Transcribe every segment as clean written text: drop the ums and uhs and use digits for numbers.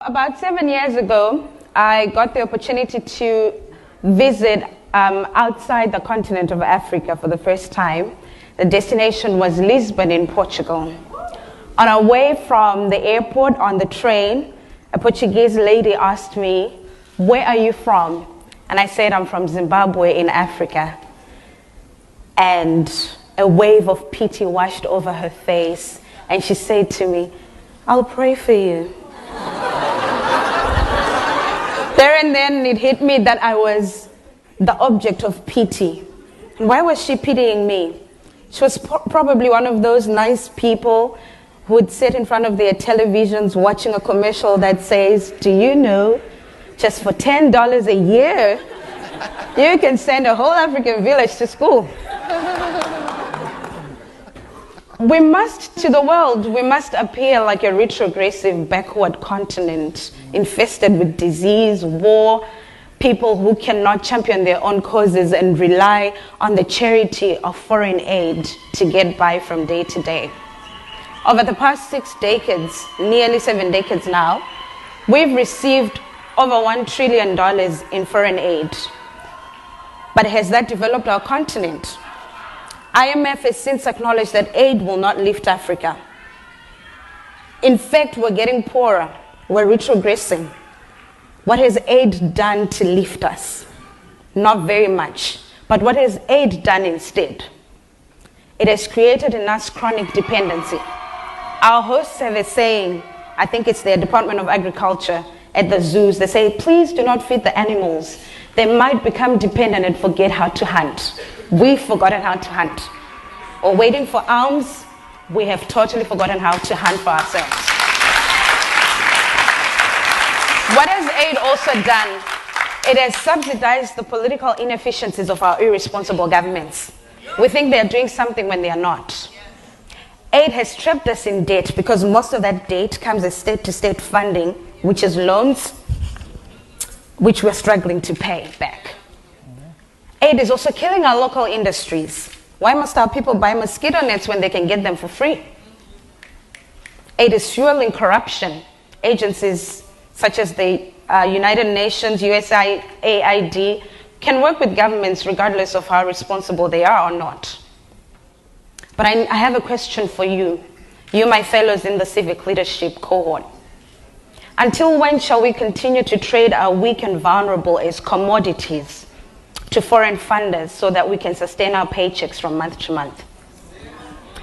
About 7 years ago, I got the opportunity to visit outside the continent of Africa for the first time. The destination was Lisbon in Portugal. On our way from the airport on the train, a Portuguese lady asked me, "Where are you from?" And I said, "I'm from Zimbabwe in Africa." And a wave of pity washed over her face, and she said to me, "I'll pray for you." There and then it hit me that I was the object of pity. And why was she pitying me? She was probably one of those nice people who would sit in front of their televisions watching a commercial that says, "Do you know, just for $10 a year, you can send a whole African village to school." We must, to the world, we must appear like a retrogressive, backward continent infested with disease, war, people who cannot champion their own causes and rely on the charity of foreign aid to get by from day to day. Over the past 6 decades, nearly 7 decades now, we've received over $1 trillion in foreign aid. But has that developed our continent? IMF has since acknowledged that aid will not lift Africa. In fact, we're getting poorer. We're retrogressing. What has aid done to lift us? Not very much. But what has aid done instead? It has created in us chronic dependency. Our hosts have a saying, I think it's the Department of Agriculture at the zoos, they say, "Please do not feed the animals. They might become dependent and forget how to hunt." We've forgotten how to hunt. Or waiting for alms, we have totally forgotten how to hunt for ourselves. What has aid also done? It has subsidized the political inefficiencies of our irresponsible governments. We think they are doing something when they are not. Aid has trapped us in debt because most of that debt comes as state-to-state funding, which is loans, which we're struggling to pay back. Aid is also killing our local industries. Why must our people buy mosquito nets when they can get them for free? Aid is fueling corruption. Agencies such as the United Nations, USAID, can work with governments regardless of how responsible they are or not. But I have a question for you, my fellows in the civic leadership cohort. Until when shall we continue to trade our weak and vulnerable as commodities to foreign funders so that we can sustain our paychecks from month to month?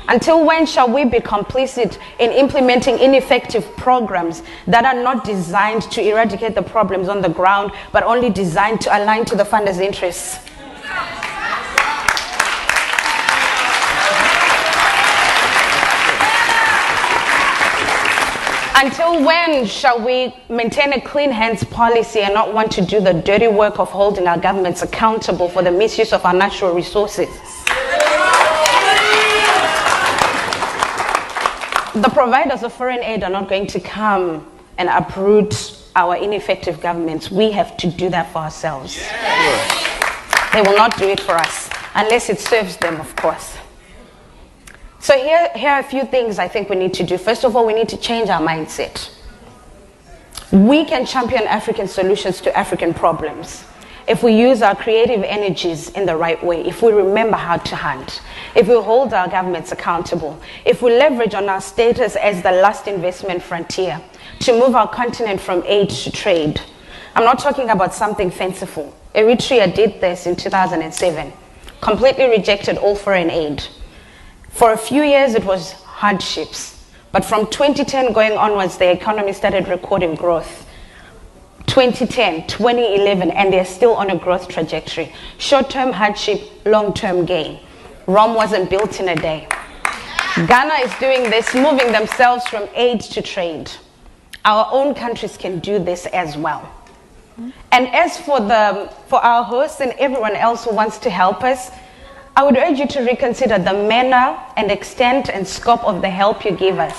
Until when shall we be complicit in implementing ineffective programs that are not designed to eradicate the problems on the ground, but only designed to align to the funders' interests? Until when shall we maintain a clean hands policy and not want to do the dirty work of holding our governments accountable for the misuse of our natural resources? The providers of foreign aid are not going to come and uproot our ineffective governments. We have to do that for ourselves. They will not do it for us, unless it serves them, of course. So here are a few things I think we need to do. First of all, we need to change our mindset. We can champion African solutions to African problems if we use our creative energies in the right way, if we remember how to hunt, if we hold our governments accountable, if we leverage on our status as the last investment frontier to move our continent from aid to trade. I'm not talking about something fanciful. Eritrea did this in 2007, completely rejected all foreign aid. For a few years, it was hardships. But from 2010 going onwards, the economy started recording growth. 2010, 2011, and they're still on a growth trajectory. Short-term hardship, long-term gain. Rome wasn't built in a day. Ghana is doing this, moving themselves from aid to trade. Our own countries can do this as well. And as for our hosts and everyone else who wants to help us, I would urge you to reconsider the manner and extent and scope of the help you give us.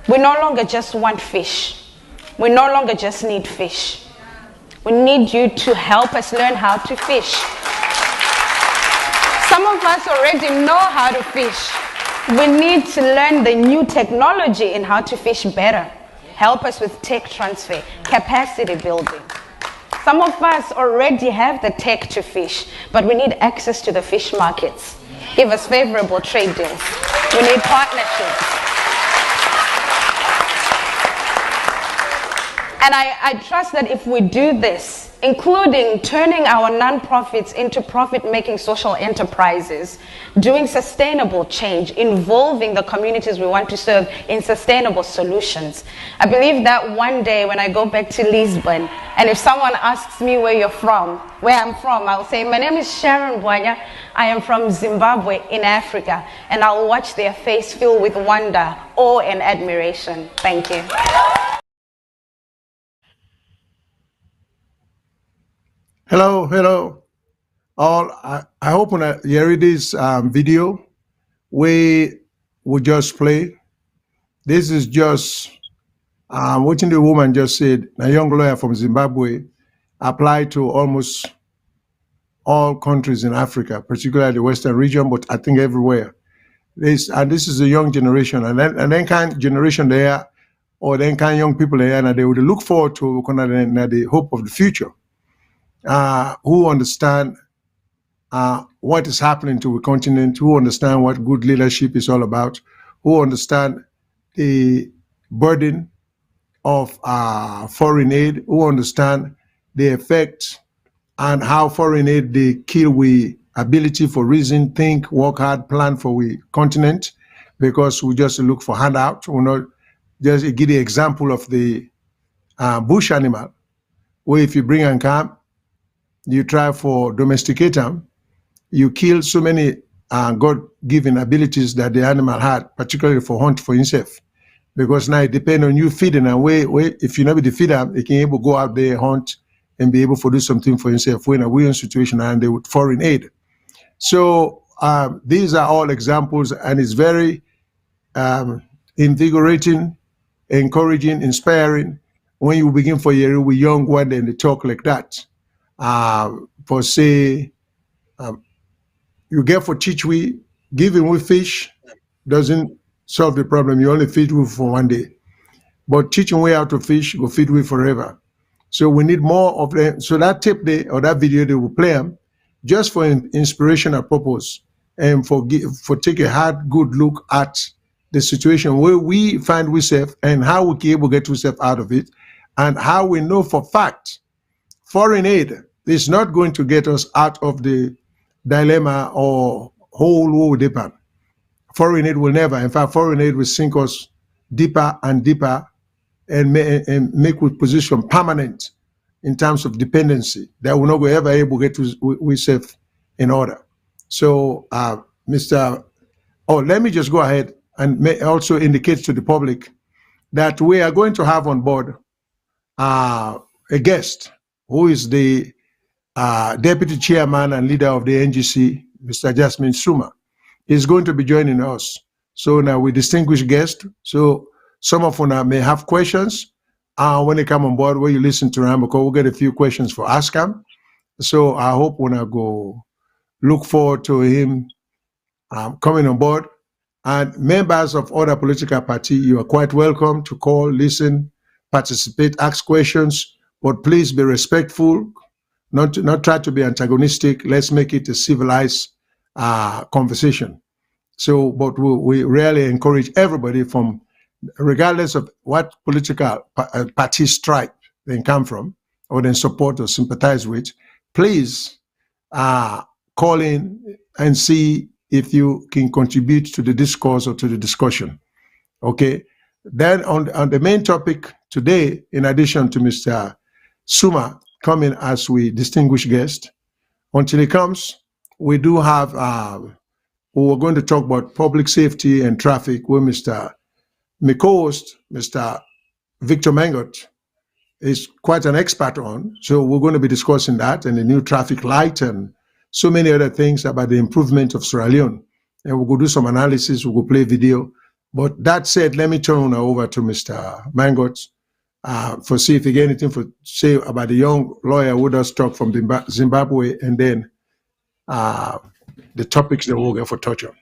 We no longer just want fish. We no longer just need fish. We need you to help us learn how to fish. Some of us already know how to fish. We need to learn the new technology in how to fish better. help us with tech transfer, capacity building. Some of us already have the tech to fish, but we need access to the fish markets. Give us favorable trade deals. We need partnerships. And I trust that if we do this, including turning our nonprofits into profit-making social enterprises, doing sustainable change, involving the communities we want to serve in sustainable solutions. I believe that one day when I go back to Lisbon, and if someone asks me where I'm from, I'll say, my name is Sharon Bwanya. I am from Zimbabwe in Africa, and I'll watch their face fill with wonder, awe, and admiration. Thank you. Hello, all. I hope when you read this video, we will just play. This is just what the woman just said. A young lawyer from Zimbabwe applied to almost all countries in Africa, particularly the Western region, but I think everywhere. This is a young generation, and then kind generation there, or then kind young people there, and they would look forward to the hope of the future. Who understand what is happening to the continent, who understand what good leadership is all about, who understand the burden of foreign aid, who understand the effect and how foreign aid they kill we ability for reason, think, work hard, plan for we continent, because we just look for handout. We not just give the example of the bush animal, where if you bring and come, you try for domesticate them, you kill so many God-given abilities that the animal had, particularly for hunt for himself. Because now it depends on you feeding, and if you never feed them, it can able to go out there, hunt, and be able to do something for himself. We're in a weird situation, and they with foreign aid. So these are all examples, and it's very invigorating, encouraging, inspiring when you begin for your with young one and they talk like that. For say, you get for teach we, giving with fish doesn't solve the problem. You only feed with for one day. But teaching way how to fish, go feed with forever. So we need more of them. So that tape they, or that video, they will play them just for inspirational purpose, and for take a hard, good look at the situation where we find ourselves and how we can able to get ourselves out of it, and how we know for fact foreign aid is not going to get us out of the dilemma or hole we deeper. Foreign aid will never. In fact, foreign aid will sink us deeper and deeper, and make our position permanent in terms of dependency that we're not going to ever able to get ourselves in order. So, let me just go ahead and also indicate to the public that we are going to have on board a guest who is the deputy chairman and leader of the NGC, Mr. Jesmed Suma. He's going to be joining us. So now we distinguished guest. So some of you may have questions when they come on board, where you listen to them, because we'll get a few questions for ask him. So I hope when I go look forward to him coming on board. And members of other political parties, you are quite welcome to call, listen, participate, ask questions, but please be respectful, not try to be antagonistic. Let's make it a civilized conversation. So, but we really encourage everybody, from regardless of what political party stripe they come from, or then support or sympathize with, please call in and see if you can contribute to the discourse or to the discussion. Okay. Then on the main topic today, in addition to Mr. Suma coming as we distinguished guest, until he comes, we do have we're going to talk about public safety and traffic with Mr. co-host, Mr. Victor Mangot, is quite an expert on. So we're going to be discussing that and the new traffic light and so many other things about the improvement of Sierra Leone. And we'll go do some analysis, we'll go play video. But that said, let me turn over to Mr. Mangot for see if he get anything to say about the young lawyer who does talk from Zimbabwe, and then the topics that we'll get for touch on.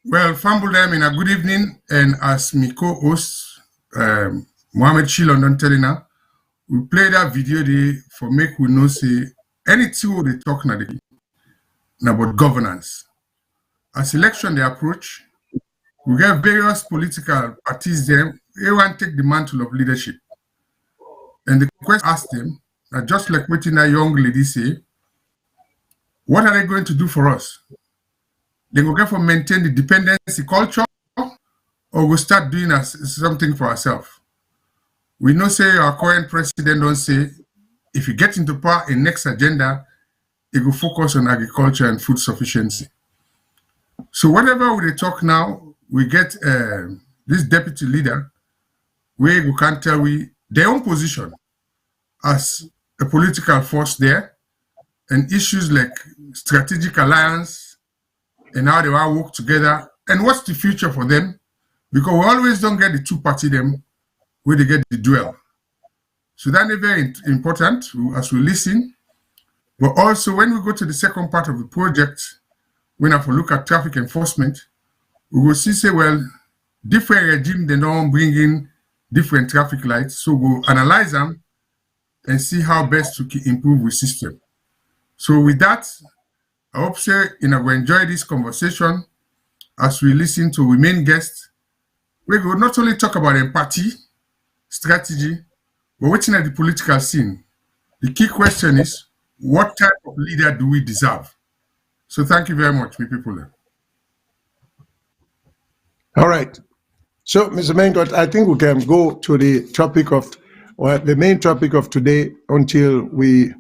Well, Fambulem, in a good evening, and as my co-host, Mohammed Shilon telling her, we play that video there for make we know say anything what they talk now about governance. As election they approach, we get various political parties there. Everyone take the mantle of leadership. And the question asked them, just like what that young lady say, what are they going to do for us? They go get for maintain the dependency culture, or we start doing something for ourselves. We know say our current president don't say, if you get into power in next agenda, it will focus on agriculture and food sufficiency. So whatever we talk now, we get this deputy leader, where we can tell we their own position as a political force there, and issues like strategic alliance and how they will work together, and what's the future for them, because we always don't get the two-party them where they get the duel. So that is very important as we listen. But also when we go to the second part of the project, when we look at traffic enforcement, we will see say, well, different regime, they don't bring in different traffic lights. So we'll analyze them and see how best to improve the system. So with that, I hope you will enjoy this conversation as we listen to our main guest. We will not only talk about empathy, strategy, but what's in the political scene. The key question is, what type of leader do we deserve? So thank you very much, my people. All right. So, Mr. Mengot, I think we can go to the topic of, or the main topic of today until we,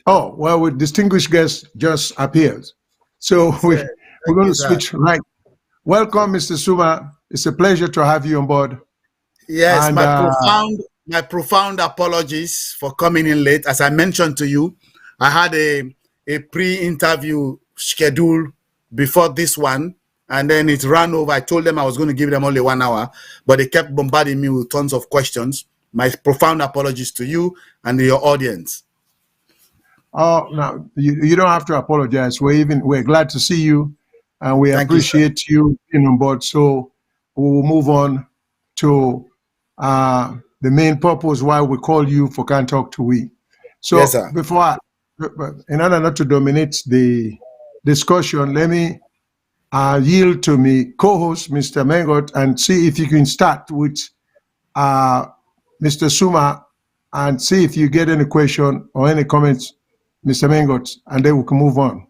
our distinguished guest just appeared. So we're going to switch right. Welcome, Mr. Suma. It's a pleasure to have you on board. Yes, and, my profound apologies for coming in late. As I mentioned to you, I had a pre-interview schedule before this one, and then it ran over. I told them I was going to give them only 1 hour, but they kept bombarding me with tons of questions. My profound apologies to you and your audience. Oh, no, you don't have to apologize. We're glad to see you, and we appreciate you being on board. So we'll move on to the main purpose why we call you for Can't Talk to We. So yes, sir. In order not to dominate the discussion, let me yield to me co-host, Mr. Mengot, and see if you can start with Mr. Suma and see if you get any question or any comments, Mr. Mengot, and then we can move on.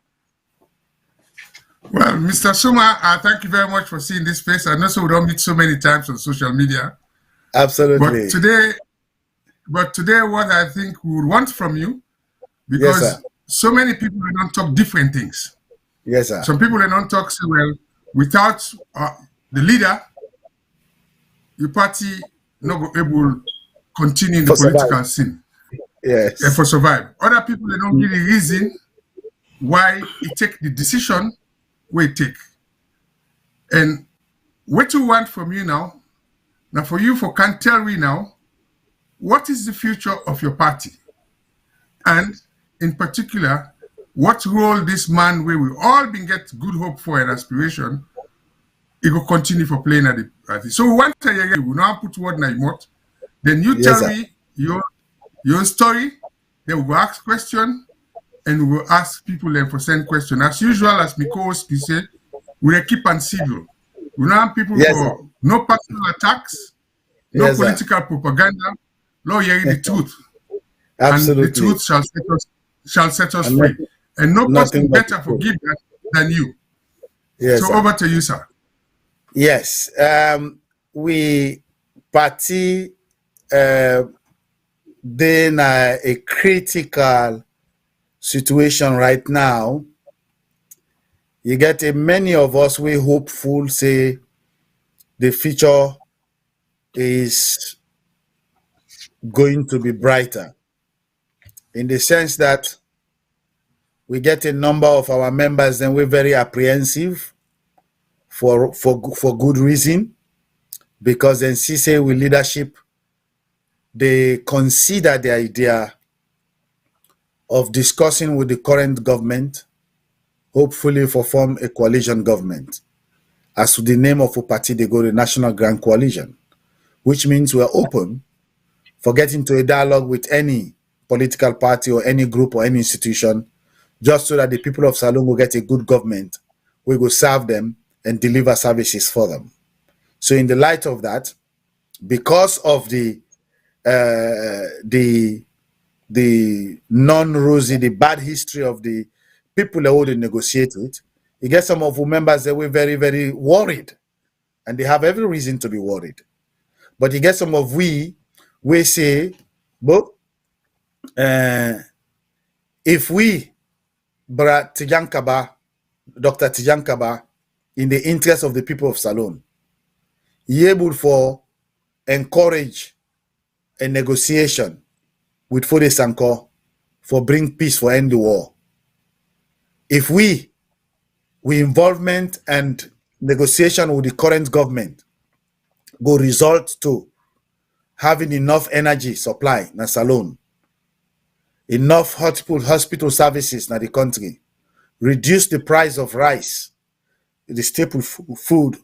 Well, Mr. Suma, thank you very much for seeing this space. I know we don't meet so many times on social media. Absolutely. But today, what I think we would want from you, because so many people don't talk different things. Yes, sir. Some people don't talk so well. Without the leader, your party not go able to continue in the political scene. Yes. And for survive. Other people they don't give the reason why it take the decision we take. And what you want from you now for you can't tell me now, what is the future of your party? And in particular, what role this man where we all been get good hope for and aspiration, it will continue for playing at the party. So one time you will now put word in your mouth, then you tell me your story, then we will ask question, and we will ask people then for send question. As usual, as my co-host say, we will keep on civil. We don't have people for no personal attacks, no political propaganda, no hearing the truth. Absolutely. And the truth shall set us free. And no person better forgive that than you. Yes, so over to you, sir. Yes. We party in a critical situation right now. You get many of us we hopeful say the future is going to be brighter, in the sense that we get a number of our members and we're very apprehensive for good reason, because then say with leadership they consider the idea of discussing with the current government, hopefully for form a coalition government. as the name of a party, they go to National Grand Coalition, which means we're open for getting to a dialogue with any political party or any group or any institution, just so that the people of Salone will get a good government. We will serve them and deliver services for them. So in the light of that, because of the non-rosy, the bad history of the people who they negotiate with, you get some of our members that were very, very worried, and they have every reason to be worried. But you get some of we say, but if we, Dr. Tijankaba, in the interest of the people of Salone, he able for encourage a negotiation with Fode Sanko for bring peace, for end the war. If we involvement and negotiation with the current government go result to having enough energy supply in Salone, enough hospital services in the country, reduce the price of rice, the staple food,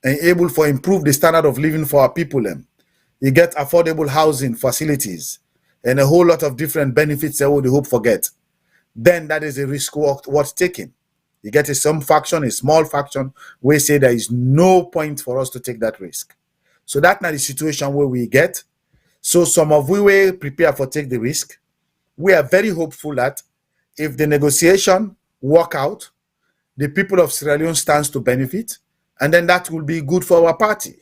and able for improve the standard of living for our people. You get affordable housing facilities and a whole lot of different benefits that we hope forget. Then that is a risk worth taking. You get some faction, a small faction, we say there is no point for us to take that risk. So that's not the situation where we get. So some of we will prepare for take the risk. We are very hopeful that if the negotiation work out, the people of Sierra Leone stands to benefit, and then that will be good for our party.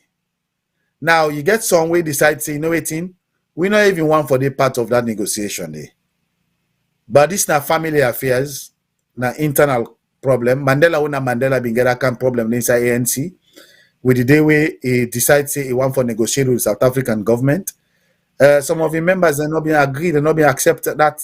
Now, you get some way decide, say, you know what, we not even want for the part of that negotiation there. But this na family affairs, na internal problem. Mandela been get a problem inside ANC. With the day where he decide say he want for negotiate with the South African government. Some of the members are not being agreed, they're not being accepted that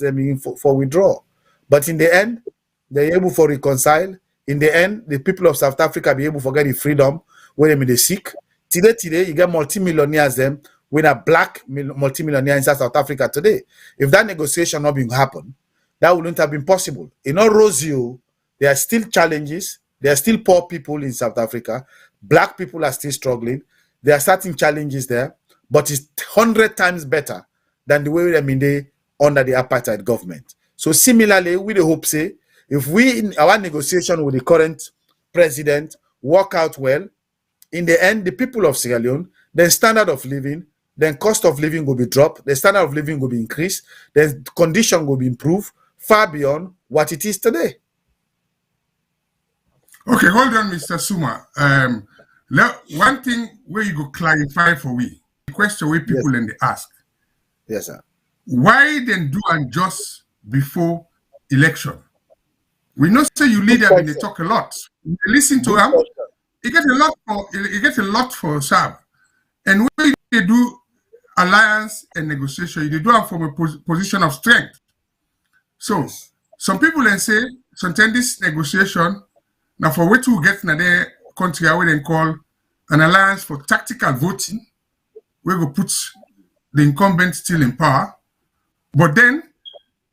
for withdrawal. But in the end, they're able to reconcile. In the end, the people of South Africa be able to get the freedom when they seek. Today, you get multimillionaires them with a black multimillionaire in South Africa today. If that negotiation not been happen, that wouldn't have been possible. In all Rosio, there are still challenges. There are still poor people in South Africa. Black people are still struggling. There are certain challenges there, but it's 100 times better than the way they under the apartheid government. So similarly, we hope say, if we in our negotiation with the current president work out well, in the end, the people of Sierra Leone, then standard of living, then cost of living will be dropped, the standard of living will be increased, then condition will be improved far beyond what it is today. Okay, hold on, Mr. Suma. One thing where you go clarify for we, the question where people and they ask. Yes, sir. Why then do unjust before election? We know say you lead them and they talk a lot. You listen to them, you get a lot for serve. And when they do alliance and negotiation, they do it from a position of strength. So some people then say, sometimes this negotiation, now for what to get in the country, I would call an alliance for tactical voting, where we put the incumbent still in power. But then,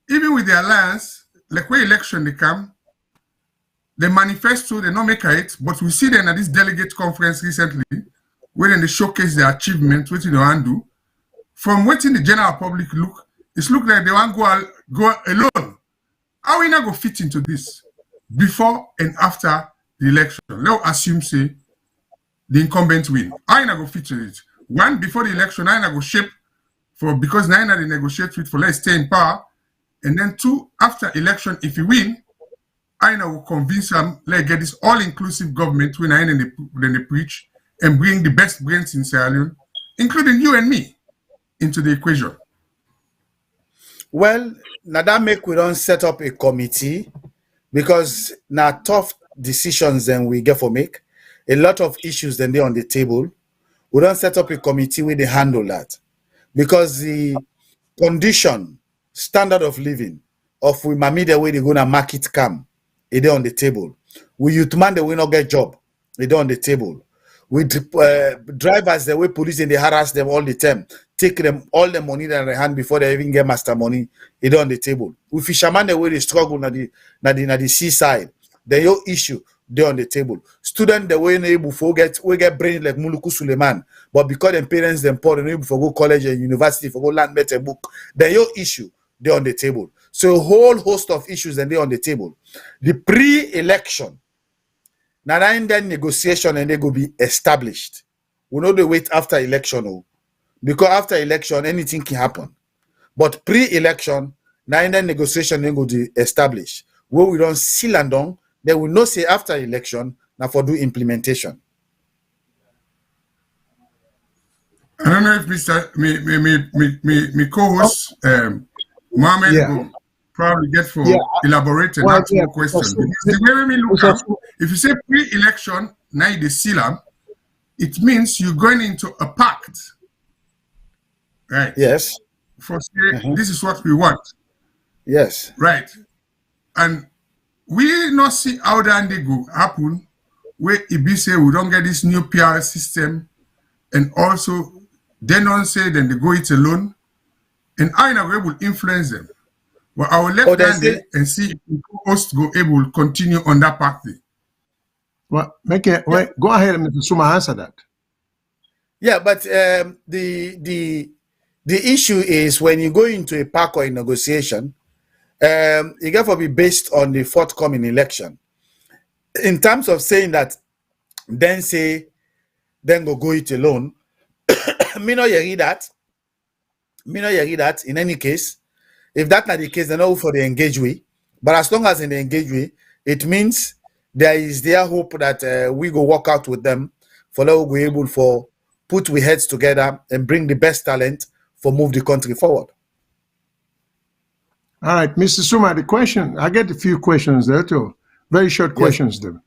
even with the alliance, like where election they come, the manifesto, they not make it, but we see them at this delegate conference recently, where then they showcase their achievement, what they want to do. From what in the general public look, it's look like they want to go alone. How we not go fit into this before and after the election? Let's assume, say, the incumbent win. How we not go fit in it? One, before the election, how we not go shape for, because now they negotiate with for let's stay in power. And then two, after election, if you win, I will convince them, let's get this all-inclusive government when they preach and bring the best brains in Sierra Leone, including you and me, into the equation. Well, now that make we don't set up a committee because now tough decisions then we get for make. A lot of issues then they on the table. We don't set up a committee where they handle that. Because the condition, standard of living of we mami the way they gonna market come, it on the table. We youth man the way not get job, it on the table. We drivers the way police and they harass them all the time, take them all the money in their hand before they even get master money, it on the table. We fisherman the way they struggle na the seaside, the your issue they on the table. Student the way able for we get brain like Muluku Suleiman, but because them parents them poor, they able for go college and university for go land better book. Then your issue they on the table. So a whole host of issues and they on the table. The pre-election, now then negotiation and they go be established. We know the wait after election, because after election anything can happen. But pre-election, now then negotiation then go be established. Where we don't seal and down. They will not say after election now for do implementation. I don't know if Mr. Me co-host Mohammed will probably get for elaborate and ask more questions. The way we look at, if you say pre-election, now the seal, it means you're going into a pact, right? Yes. For say, this is what we want. Yes. Right. And we not see how that they go happen where it be say we don't get this new PR system, and also they don't say then they go it alone, and I in a way will influence them. But I will left hand and see if the host go able to continue on that party. Well, go ahead, Mr. Suma, answer that. Yeah, but the issue is when you go into a pact or a negotiation, it got to be based on the forthcoming election. In terms of saying that, then go it alone. Me not hear that. In any case, if that's not the case, then no for the engage way. But as long as in the engage way, it means there is their hope that we go work out with them for that we'll be able for put we heads together and bring the best talent for move the country forward. All right, Mr. Suma, the question, I get a few questions there too. Very short questions there.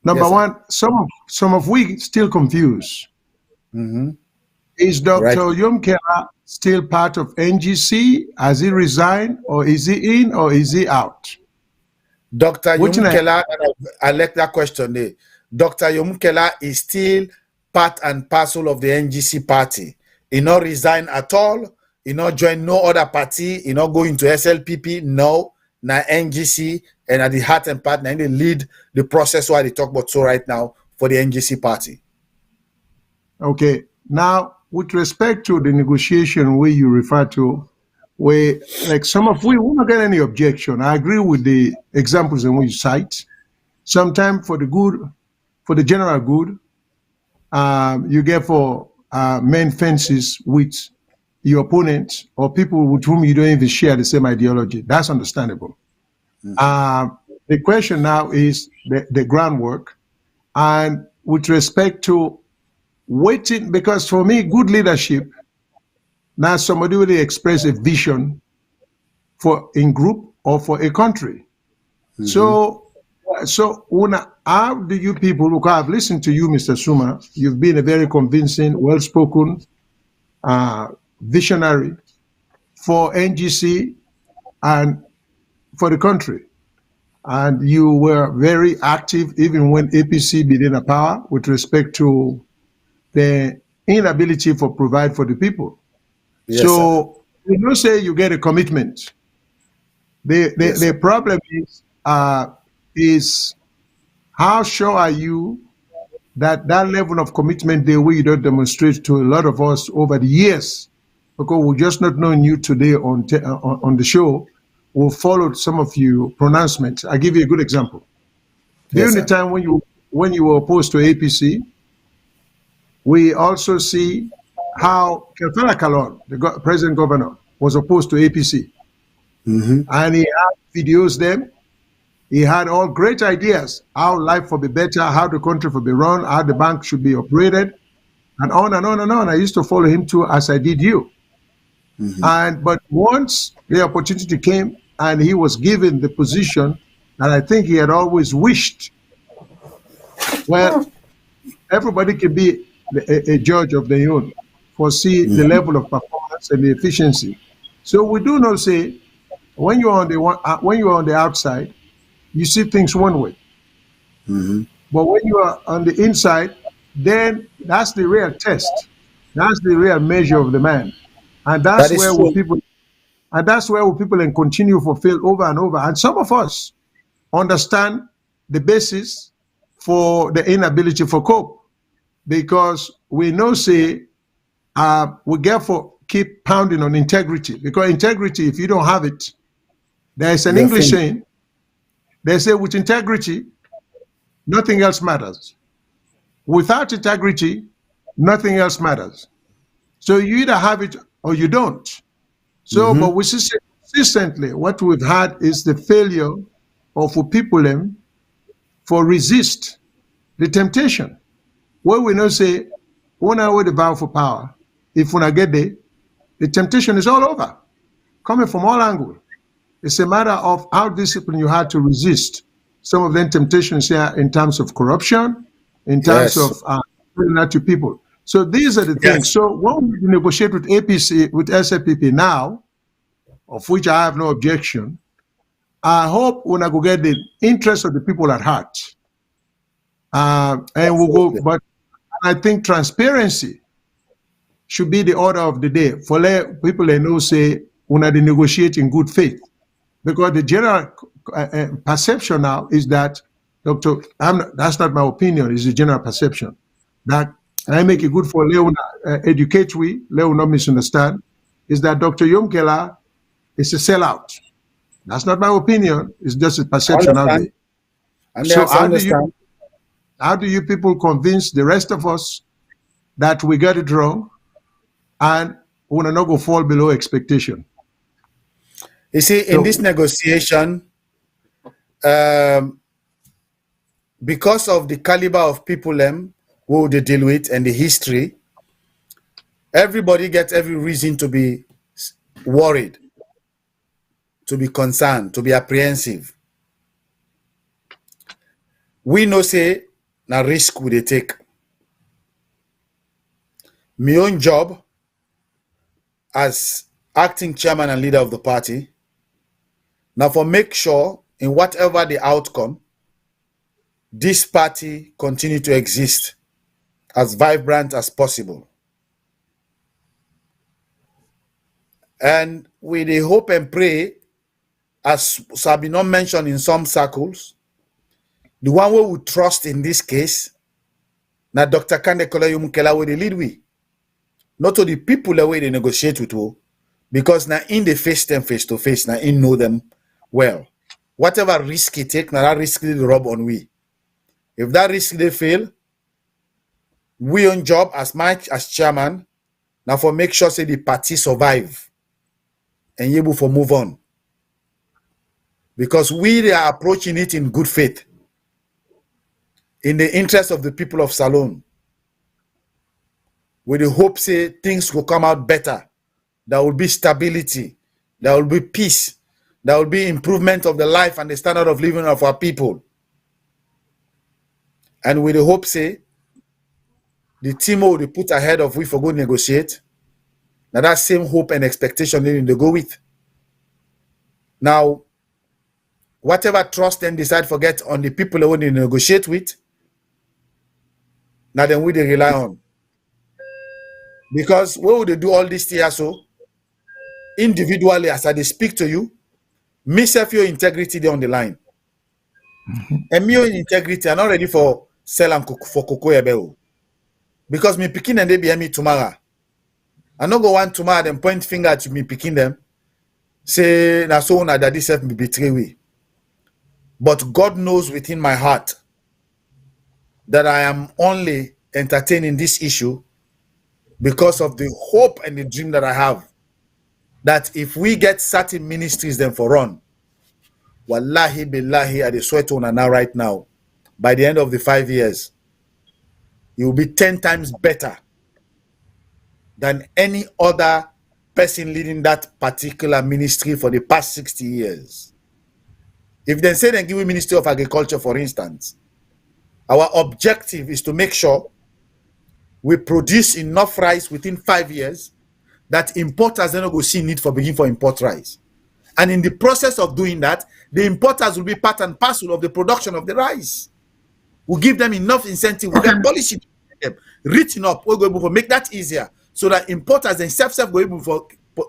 Number one, some of we still confused. Is Dr. Yom Kela still part of NGC? Has he resigned, or is he in, or is he out? Dr. Yom Kela, I like that question there. Dr. Yom Kela is still part and parcel of the NGC party. He not resign at all. He not join no other party. He not go into SLPP. No, na NGC and at the heart and part, and they lead the process why they talk about so right now for the NGC party. Okay. Now, with respect to the negotiation where you refer to, where like some of we will not get any objection. I agree with the examples in which you cite. Sometimes for the good, for the general good, you get for main fences with your opponent or people with whom you don't even share the same ideology. That's understandable. The question now is the groundwork, and with respect to waiting, because for me, good leadership, now somebody will express a vision for a group or for a country. So Una, how do you people, look, I've listened to you, Mr. Suma, you've been a very convincing, well-spoken, visionary for NGC and for the country. And you were very active even when APC became in power with respect to the inability for provide for the people. Yes, so you don't say you get a commitment. The problem is how sure are you that that level of commitment that we don't demonstrate to a lot of us over the years, because we're just not knowing you today on the show, we followed some of your pronouncements. I'll give you a good example. During the time when you were opposed to APC, we also see how Salone, the president governor, was opposed to APC. And he had videos them. He had all great ideas, how life will be better, how the country will be run, how the bank should be operated, and on and on and on. I used to follow him too, as I did you. But once the opportunity came and he was given the position that I think he had always wished, well, everybody can be a judge of their own, foresee the level of performance and the efficiency. So we do not say when you're on the outside, you see things one way. But when you are on the inside, then that's the real test. That's the real measure of the man. And that's where people and continue to fulfill over and over. And some of us understand the basis for the inability for cope, because we know say we therefore keep pounding on integrity, because integrity, if you don't have it, there's an English saying, they say with integrity, nothing else matters. Without integrity, nothing else matters. So you either have it or you don't. So, but we see consistently what we've had is the failure of people for resist the temptation. Where we know say, when I would vow for power, if when I get there, the temptation is all over, coming from all angles. It's a matter of how disciplined you had to resist some of them temptations here in terms of corruption, in terms of doing that to people. So these are the things. So when we negotiate with APC, with SFPP now, of which I have no objection, I hope when I go get the interest of the people at heart. And we'll go, but I think transparency should be the order of the day for people they know say when they negotiate in good faith. Because the general perception now is that, that's not my opinion, it's the general perception, that I make it good for Leona, educate we, Leona not misunderstand, is that Dr. Yomkela is a sellout. That's not my opinion, it's just a perception out there. So how do you people convince the rest of us that we got it wrong and we will not go fall below expectation? You see, in this negotiation, because of the caliber of people who they deal with and the history, everybody gets every reason to be worried, to be concerned, to be apprehensive. We know say na risk we they take. My own job as acting chairman and leader of the party, now for make sure in whatever the outcome, this party continue to exist as vibrant as possible. And with the hope and pray, as Sabino mentioned in some circles, the one we would trust in this case, now Dr. Kande Kolayumkela will lead we. Not to the people that way they negotiate with you, because now in they face them face to face, now in know them well. Whatever risk he take, now that risk they rub on we. If that risk they fail, we on job as much as chairman, now for make sure say the party survive and able for move on. Because we are approaching it in good faith, in the interest of the people of Salone, with the hope say things will come out better. There will be stability, there will be peace, there will be improvement of the life and the standard of living of our people. And with the hope say, the team will put ahead of we for go negotiate. Now that same hope and expectation they go with. Now, whatever trust them decide forget on the people they want to negotiate with, now then we they rely on. Because what would they do all this here so? Individually, as I speak to you, me self your integrity there on the line. And me your integrity, I'm not ready for sell and for cocoa ebeo. Because me picking and they be me tomorrow. I not go want tomorrow them point finger at me picking them. Say na so na daddy self me betray we. But God knows within my heart that I am only entertaining this issue because of the hope and the dream that I have. That if we get certain ministries then for run, wallahi billahi, I swear to now right now, by the end of the 5 years, it will be 10 times better than any other person leading that particular ministry for the past 60 years. If they say they give me Ministry of Agriculture, for instance, our objective is to make sure we produce enough rice within 5 years that importers don't go see need for begin for import rice. And in the process of doing that, the importers will be part and parcel of the production of the rice. We'll give them enough incentive, we'll get policy written up, we're going to make that easier so that importers themselves will be able to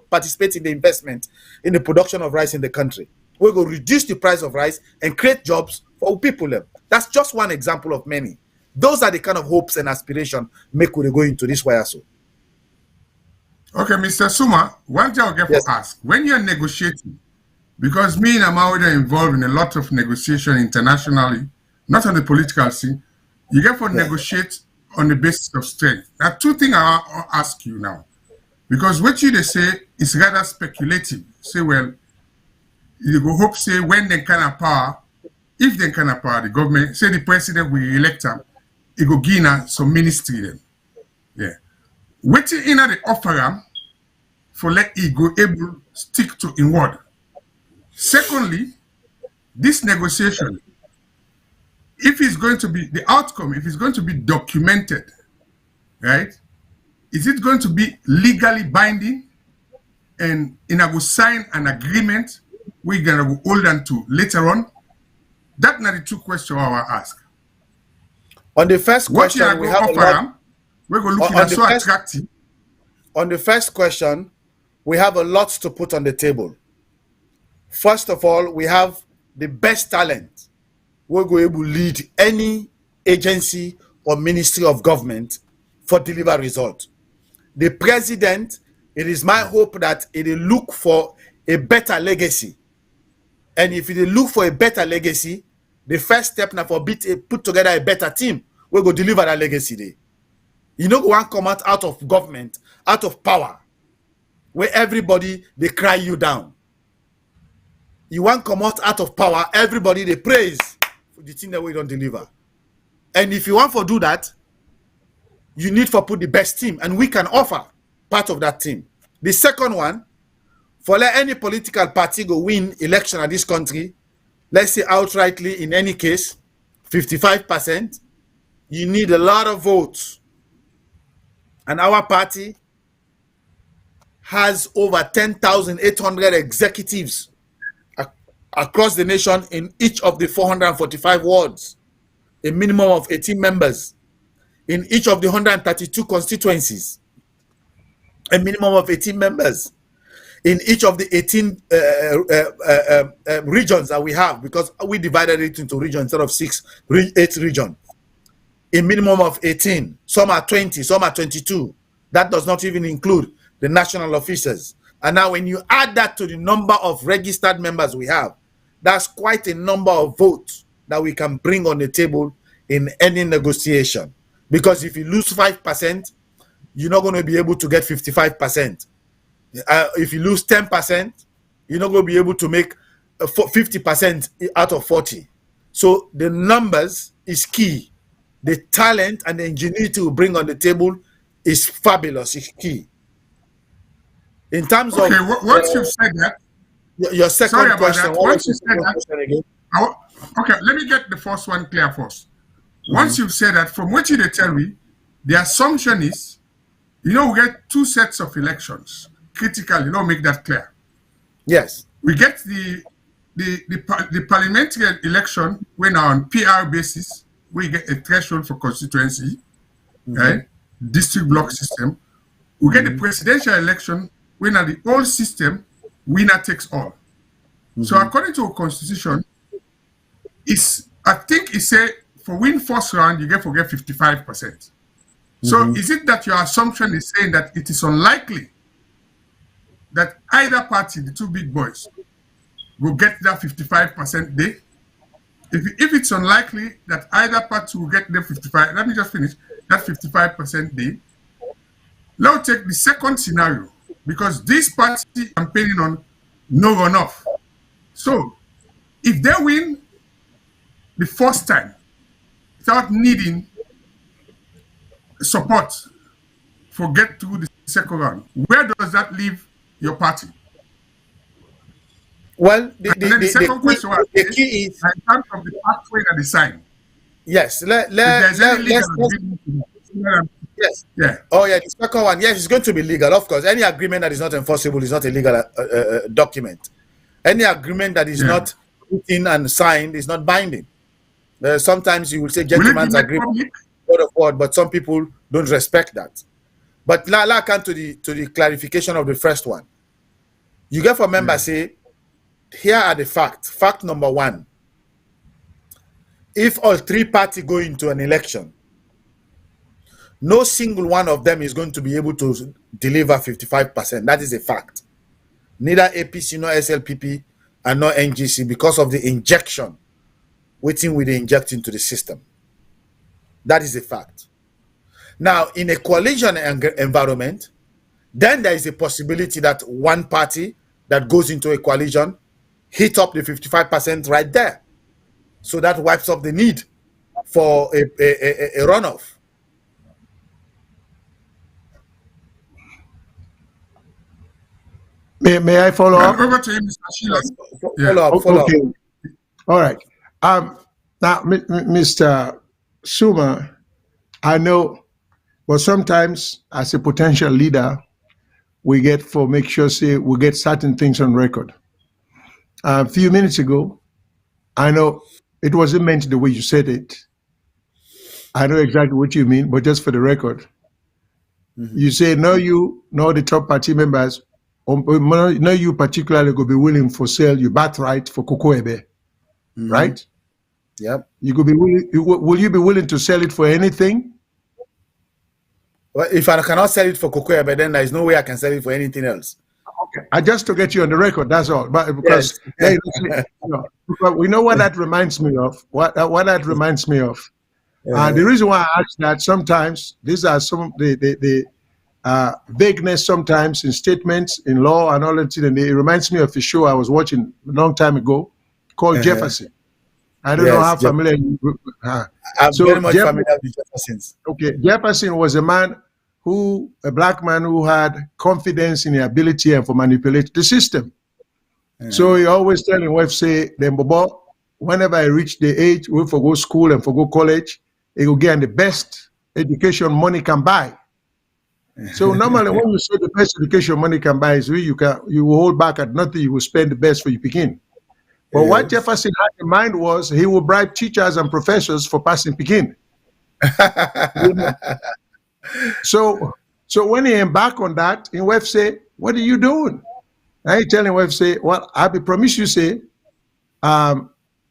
participate in the investment in the production of rice in the country. We're going to reduce the price of rice and create jobs for people. That's just one example of many. Those are the kind of hopes and aspirations make we go into this way. So. Okay, Mr. Suma, one thing I'll get for ask. When you're negotiating, because me and Amawida are involved in a lot of negotiation internationally, not on the political scene, you get for negotiate on the basis of strength. There are two things I'll ask you now. Because what you they say is rather speculative. Say, well, you go hope say when they can have power, if they can have power, the government, say the president will elect him, he go give some ministry then. Yeah. Waiting in the offer for let he go able stick to in word. Secondly, this negotiation, if it's going to be the outcome, if it's going to be documented, right? Is it going to be legally binding? And I will sign an agreement we're gonna go hold on to later on? That's not the two questions I will ask. On the first question, we have we're going to look at so attractive. On the first question, we have a lot to put on the table. First of all, we have the best talent. We're going to lead any agency or ministry of government for deliver result. The president, it is my hope that it will look for a better legacy. And if it will look for a better legacy, the first step now for put together a better team, we're going to deliver that legacy there. You know, one come out of government, out of power, where everybody, they cry you down. You want come out of power, everybody, they praise for the thing that we don't deliver. And if you want to do that, you need to put the best team, and we can offer part of that team. The second one, for let any political party go win election in this country, let's say outrightly in any case, 55%, you need a lot of votes. And our party has over 10,800 executives across the nation in each of the 445 wards, a minimum of 18 members. In each of the 132 constituencies, a minimum of 18 members. In each of the 18 regions that we have, because we divided it into regions instead of 8 regions. A minimum of 18. Some are 20, some are 22. That does not even include the national officers. And now when you add that to the number of registered members we have, that's quite a number of votes that we can bring on the table in any negotiation. Because if you lose 5%, you're not going to be able to get 55%. If you lose 10%, you're not going to be able to make 50% out of 40. So the numbers is key. The talent and the ingenuity we bring on the table is fabulous. It's key. In terms of once you've said that, your second question. Once you said that, okay, let me get the first one clear first. Once you've said that, from what you tell me, the assumption is, you know, we get 2 sets of elections. Critically, make that clear. Yes. We get the parliamentary election when on PR basis, we get a threshold for constituency, right? District block system. We get the presidential election when at the old system, winner takes all. So according to our constitution, I think it say for win first round, you get 55%. So is it that your assumption is saying that it is unlikely that either party, the 2 big boys, will get that 55% day? If it's unlikely that either party will get the 55, let me just finish, that 55% day. Now take the second scenario, because this party campaigning on no runoff. So if they win the first time without needing support for get through the second round, where does that leave your party? Well, the key is in terms of the pathway that is signed. Yes, yes. Yeah. Oh, yeah. The second one, yes, it's going to be legal. Of course, any agreement that is not enforceable is not a legal document. Any agreement that is not written and signed is not binding. Sometimes you will say gentleman's agreement, word of word, but some people don't respect that. But now come to the clarification of the first one. You get for members say, here are the facts. Fact number 1. if all three parties go into an election, no single one of them is going to be able to deliver 55%. That is a fact. Neither APC nor SLPP and nor NGC, because of the injection, waiting with the inject into the system. That is a fact. Now, in a coalition environment, then there is a possibility that one party that goes into a coalition hit up the 55% right there. So that wipes up the need for a runoff. May I follow up? Over to you, Mr. Sheila. Follow up. Okay. All right. Now, Mr. Suma, I know, but sometimes as a potential leader, we get we get certain things on record. A few minutes ago, I know it wasn't meant the way you said it. I know exactly what you mean, but just for the record, you say no, you, no, the top party members, no, you particularly could be willing for sale your birthright for Kokoebe, right? Yep. You could be willing. Will you be willing to sell it for anything? Well, if I cannot sell it for Kokoebe, then there is no way I can sell it for anything else. Okay. I just to get you on the record, that's all. But because because we know what that reminds me of. What that reminds me of. The reason why I ask that, sometimes these are some of the vagueness sometimes in statements in law and all that. And it reminds me of a show I was watching a long time ago called Jefferson. I don't know how familiar you are. I'm very much familiar with Jefferson's. Okay, Jefferson was a black man who had confidence in the ability and for manipulate the system. So he always tell him wife say, "Then Bobo, whenever I reach the age, we for go school and for go college, he will get the best education money can buy." So normally when you say the best education money can buy is you will hold back at nothing, you will spend the best for you begin. But what Jefferson had in mind was he will bribe teachers and professors for passing Pekin. So when he embarked on that, in wife say, "What are you doing?" And he telling wife say, "Well, I promise you say,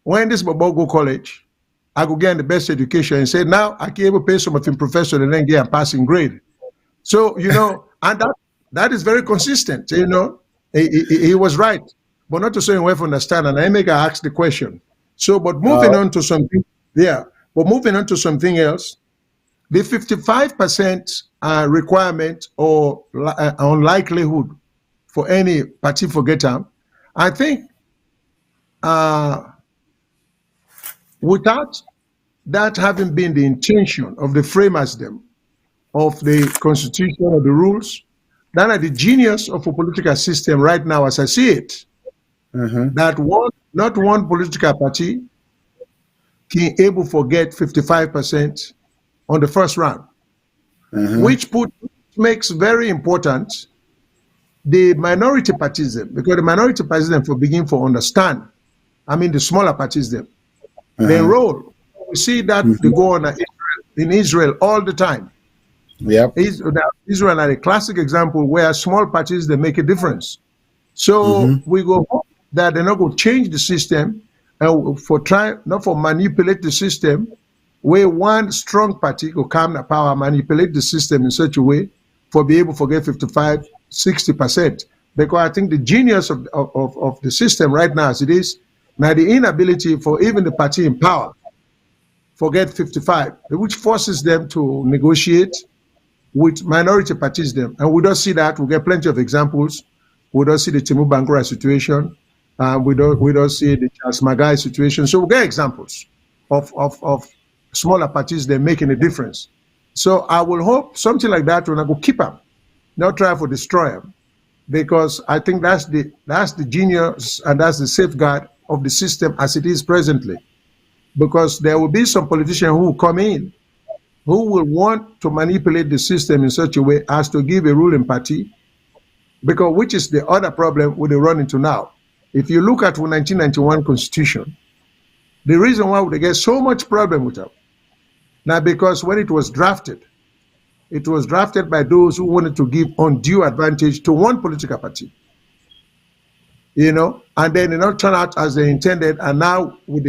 when this Bobo go college, I go get the best education." And say, "Now I can able pay some of him professor and then get a passing grade." So and that is very consistent. He was right. But not to say wife understand, and I make her ask the question. So, but moving on to something, but moving on to something else, the 55% requirement or unlikelihood for any party forgetter, I think without that having been the intention of the framers of the constitution or the rules, then the genius of a political system right now, as I see it, that not one political party can able forget 55% on the first round, which makes very important the minority parties, because the minority parties for begin to understand. I mean the smaller parties their role. We see that they go on in Israel all the time. Yep. Israel are a classic example where small parties they make a difference. So we go hope that they're not going to change the system and not for manipulate the system, where one strong party will come to power, manipulate the system in such a way for be able to get 55, 60%. Because I think the genius of the system right now as it is, now the inability for even the party in power forget 55, which forces them to negotiate with minority parties And we don't see that. We get plenty of examples. We don't see the Timu Bangura situation. We don't see the Charles Magai situation. So we get examples of smaller parties they're making a difference. So I will hope something like that when I go keep them, not try to destroy them, because I think that's the genius and that's the safeguard of the system as it is presently. Because there will be some politicians who will come in who will want to manipulate the system in such a way as to give a ruling party, because which is the other problem we run into now. If you look at the 1991 Constitution, the reason why they get so much problem with it, now because when it was drafted by those who wanted to give undue advantage to one political party. And and then it not turn out as they intended, and now we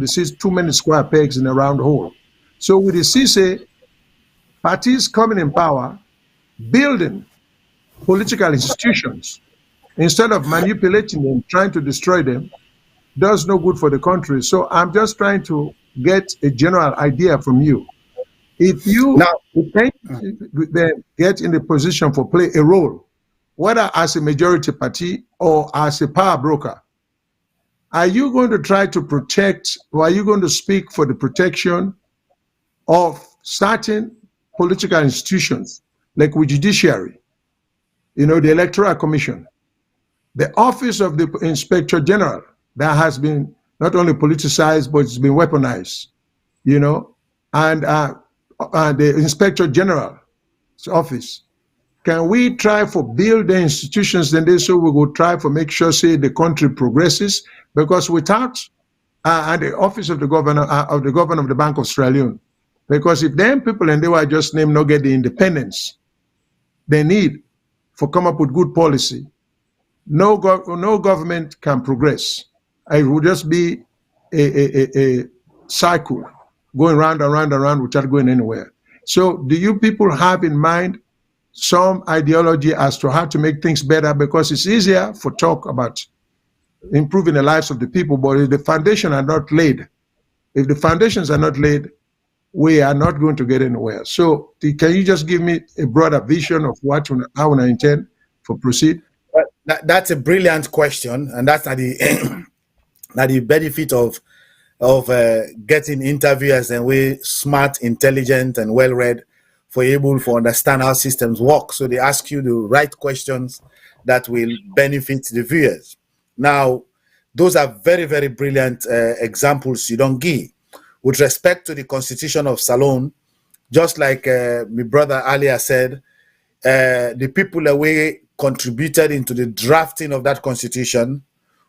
see too many square pegs in a round hole. So we see say parties coming in power, building political institutions instead of manipulating them, trying to destroy them, does no good for the country. So I'm just trying to get a general idea from you. If you then get in the position for play a role, whether as a majority party or as a power broker, are you going to try to protect, or are you going to speak for the protection of certain political institutions, like with judiciary, you know, the Electoral Commission, the office of the Inspector General, that has been not only politicized, but it's been weaponized, you know, and the Inspector General's office. Can we try for build the institutions, then they so we will try for make sure say the country progresses, because without and the office of the governor of the Bank of Salone, because if them people and they were just named not get the independence they need for come up with good policy, no government can progress. It will just be a cycle going round and round and round without going anywhere. So do you people have in mind some ideology as to how to make things better? Because it's easier for talk about improving the lives of the people, but if the foundation are not laid, if the foundations are not laid, we are not going to get anywhere. So can you just give me a broader vision of how I intend for proceed? That's a brilliant question, and that's not the not the benefit of getting interviewers and we smart, intelligent, and well-read for able to understand how systems work. So they ask you the right questions that will benefit the viewers. Now, those are very, very brilliant examples you don't give. With respect to the Constitution of Salone, just like my brother earlier said, the people that we contributed into the drafting of that Constitution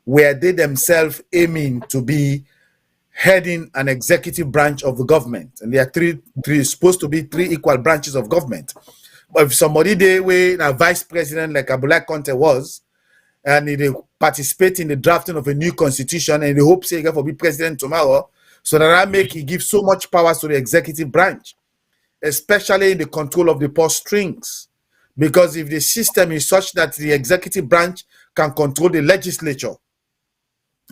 were they themselves aiming to be heading an executive branch of the government. And there are supposed to be three equal branches of government. But if somebody they were a vice president like Abulai Conte was, and they participate in the drafting of a new constitution, and they hope say he will be president tomorrow, so that he gives so much power to the executive branch, especially in the control of the purse strings. Because if the system is such that the executive branch can control the legislature,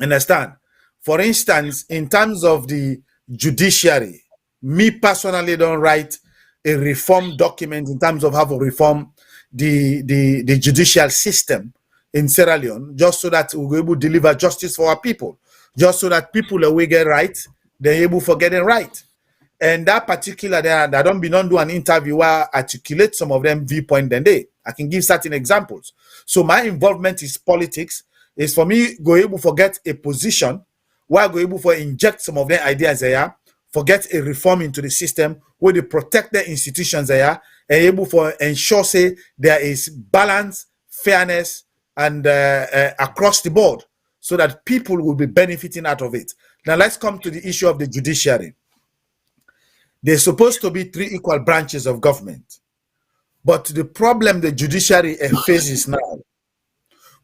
understand? For instance, in terms of the judiciary, me personally don't write a reform document in terms of how to reform the judicial system in Sierra Leone, just so that we'll be able to deliver justice for our people, just so that people that we get right, they're able for getting right. And that particular, I don't do an interview where I articulate some of them viewpoint than they. I can give certain examples. So my involvement is politics, is for me go able to get a position where I go able to inject some of their ideas there, forget a reform into the system where they protect their institutions there, and able to ensure say there is balance, fairness, and across the board, so that people will be benefiting out of it. Now let's come to the issue of the judiciary. There's supposed to be three equal branches of government. But the problem the judiciary faces now,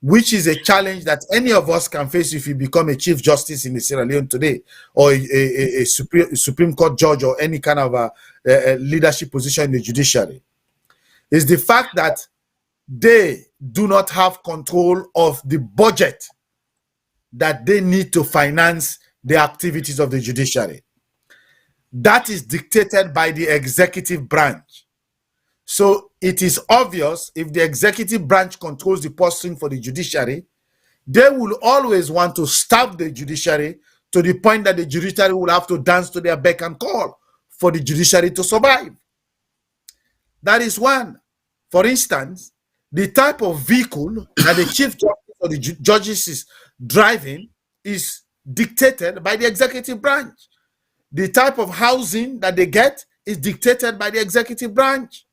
which is a challenge that any of us can face if you become a chief justice in the Sierra Leone today, or a Supreme Court judge, or any kind of a leadership position in the judiciary, is the fact that they do not have control of the budget that they need to finance the activities of the judiciary. That is dictated by the executive branch. So it is obvious if the executive branch controls the purse string for the judiciary, they will always want to starve the judiciary to the point that the judiciary will have to dance to their beck and call for the judiciary to survive. That is one. For instance, the type of vehicle that the chief justice or the judges is driving is dictated by the executive branch. The type of housing that they get is dictated by the executive branch.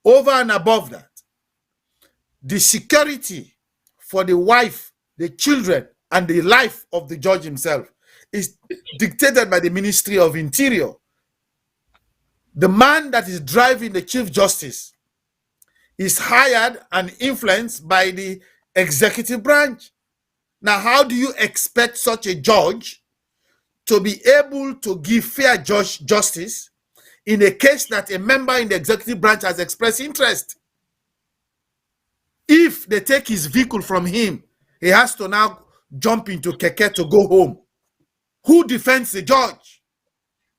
Over and above that, the security for the wife, the children, and the life of the judge himself is dictated by the Ministry of Interior. The man that is driving the Chief Justice is hired and influenced by the executive branch. Now, how do you expect such a judge to be able to give fair justice in a case that a member in the executive branch has expressed interest? If they take his vehicle from him, he has to now jump into keke to go home. Who defends the judge?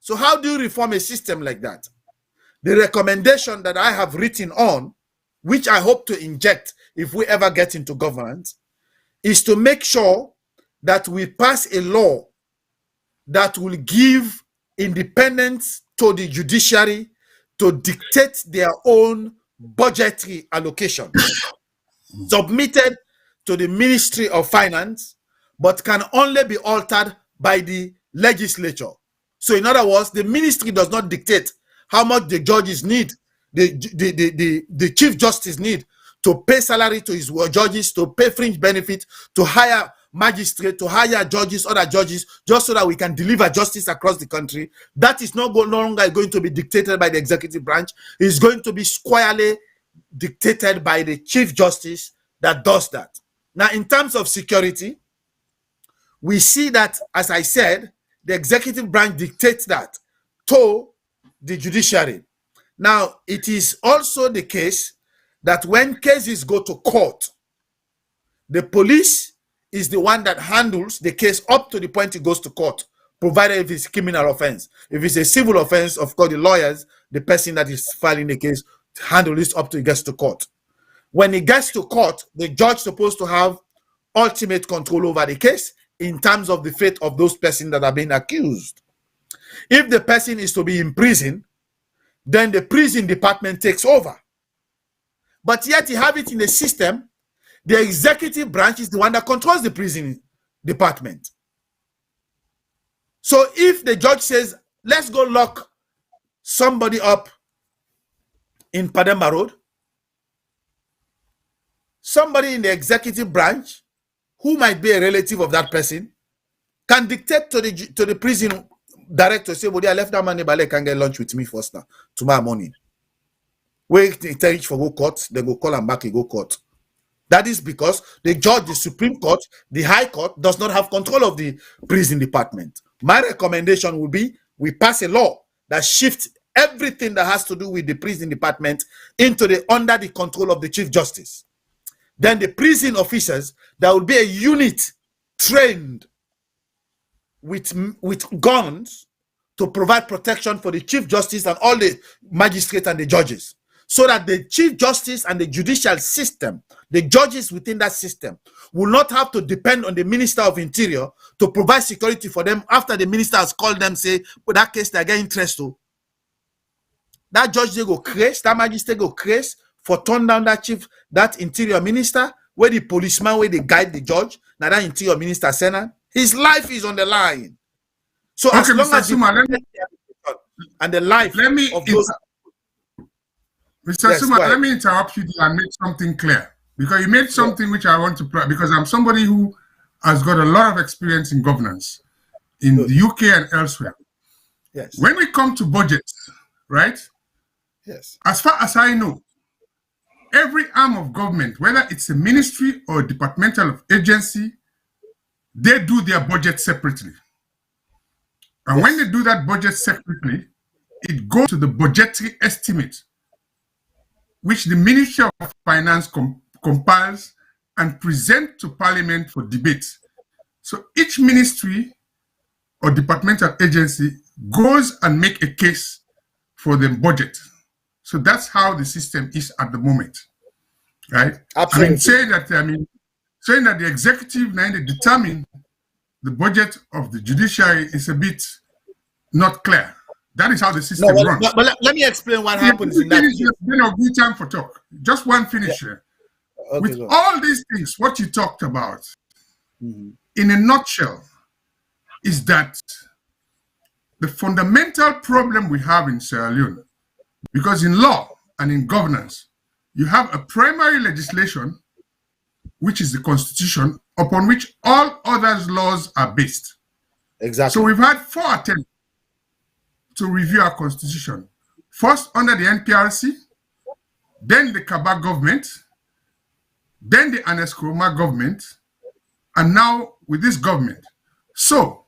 So how do you reform a system like that? The recommendation that I have written on, which I hope to inject if we ever get into governance, is to make sure that we pass a law that will give independence to the judiciary to dictate their own budgetary allocation, submitted to the Ministry of Finance, but can only be altered by the legislature. So in other words, the ministry does not dictate how much the judges need, the Chief Justice need to pay salary to his judges, to pay fringe benefit, to hire magistrates, to hire judges, other judges, just so that we can deliver justice across the country. That is no longer going to be dictated by the executive branch. It's going to be squarely dictated by the Chief Justice that does that. Now, in terms of security, we see that, as I said, the executive branch dictates that to the judiciary. Now, it is also the case that when cases go to court, the police is the one that handles the case up to the point it goes to court, provided if it's criminal offense. If it's a civil offense, of course, the lawyers, the person that is filing the case, handle this up to it gets to court. When it gets to court, the judge is supposed to have ultimate control over the case in terms of the fate of those persons that are being accused. If the person is to be in prison, then the prison department takes over. But yet you have it in the system, the executive branch is the one that controls the prison department. So if the judge says, let's go lock somebody up in Pademba Road, somebody in the executive branch, who might be a relative of that person, can dictate to the prison director, say, well, I left that money, but can get lunch with me first now, tomorrow morning. Wait, they tell each for go court, they go call him back, he go court. That is because the judge, the Supreme Court, the High Court does not have control of the prison department. My recommendation would be we pass a law that shifts everything that has to do with the prison department into under the control of the Chief Justice. Then the prison officers, there will be a unit trained with guns to provide protection for the Chief Justice and all the magistrates and the judges, so that the Chief Justice and the judicial system, the judges within that system, will not have to depend on the Minister of Interior to provide security for them after the minister has called them, say, with that case, they get interest to. That judge, they go crazy, that magistrate go crazy for turn down that Interior Minister, where the policeman, where they guide the judge, now that Interior Minister Senate, his life is on the line. So okay, as long Mr. as Suma, and the life of those... Mr. Yes, Suma, let me interrupt you and make something clear. Because you made something which I want to... Because I'm somebody who has got a lot of experience in governance in the UK and elsewhere. Yes. When we come to budgets, right? Yes. As far as I know, every arm of government, whether it's a ministry or a departmental agency, they do their budget separately. And when they do that budget separately, it goes to the budgetary estimate, which the Ministry of Finance compiles and presents to Parliament for debate. So each ministry or departmental agency goes and make a case for the budget. So that's how the system is at the moment, right? Absolutely. Saying that the executive now they determine the budget of the judiciary is a bit not clear. That is how the system runs. But let me explain what happens in that. Good time for talk. Just one finish here. Okay, with all these things, what you talked about, in a nutshell, is that the fundamental problem we have in Sierra Leone, because in law and in governance, you have a primary legislation, which is the constitution, upon which all other laws are based. Exactly. So we've had 4 attempts to review our constitution. First under the NPRC, then the Kaba government, then the Aneskroma government, and now with this government. So,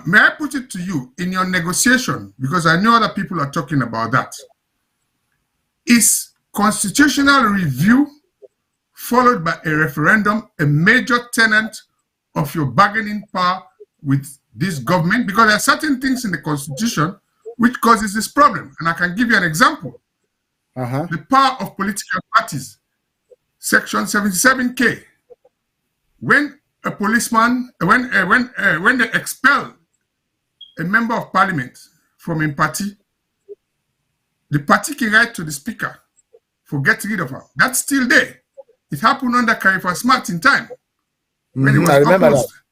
may I put it to you, in your negotiation, because I know other people are talking about that, is constitutional review followed by a referendum a major tenet of your bargaining power with this government? Because there are certain things in the constitution which causes this problem. And I can give you an example. The power of political parties, section 77K. When a policeman, when they expel a member of parliament from a party, the party can write to the speaker for getting rid of her. That's still there. It happened under Caiaphas Smart in time. When it was I remember opposed. that.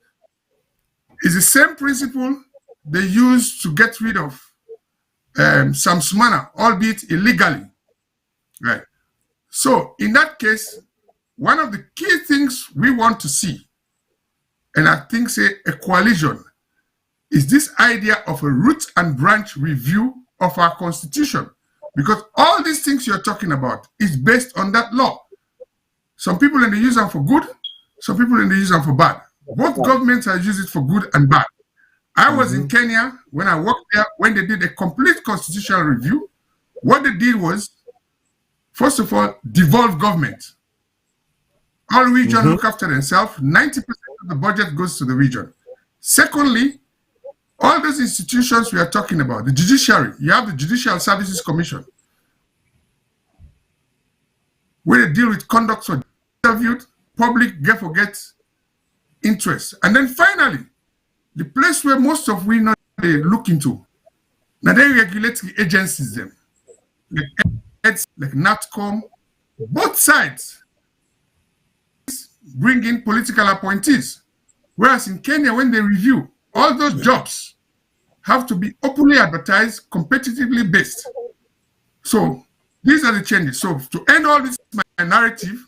It's the same principle they used to get rid of Sam Sumana, albeit illegally. Right. So in that case, one of the key things we want to see, and I think say a coalition, is this idea of a root and branch review of our constitution. Because all these things you're talking about is based on that law. Some people in the use them for good, some people in the use them for bad. Both governments have used it for good and bad. I was in Kenya when I worked there, when they did a complete constitutional review. What they did was, first of all, devolve government. All regions look after themselves. 90% of the budget goes to the region. Secondly, all those institutions we are talking about, the judiciary, you have the Judicial Services Commission, where they deal with conduct for interviewed, public get interest. And then finally, the place where most of we know they look into, now they regulate the agencies them, like NATCOM, both sides bring in political appointees. Whereas in Kenya, when they review, all those jobs have to be openly advertised, competitively based. So these are the changes. So to end all this my narrative,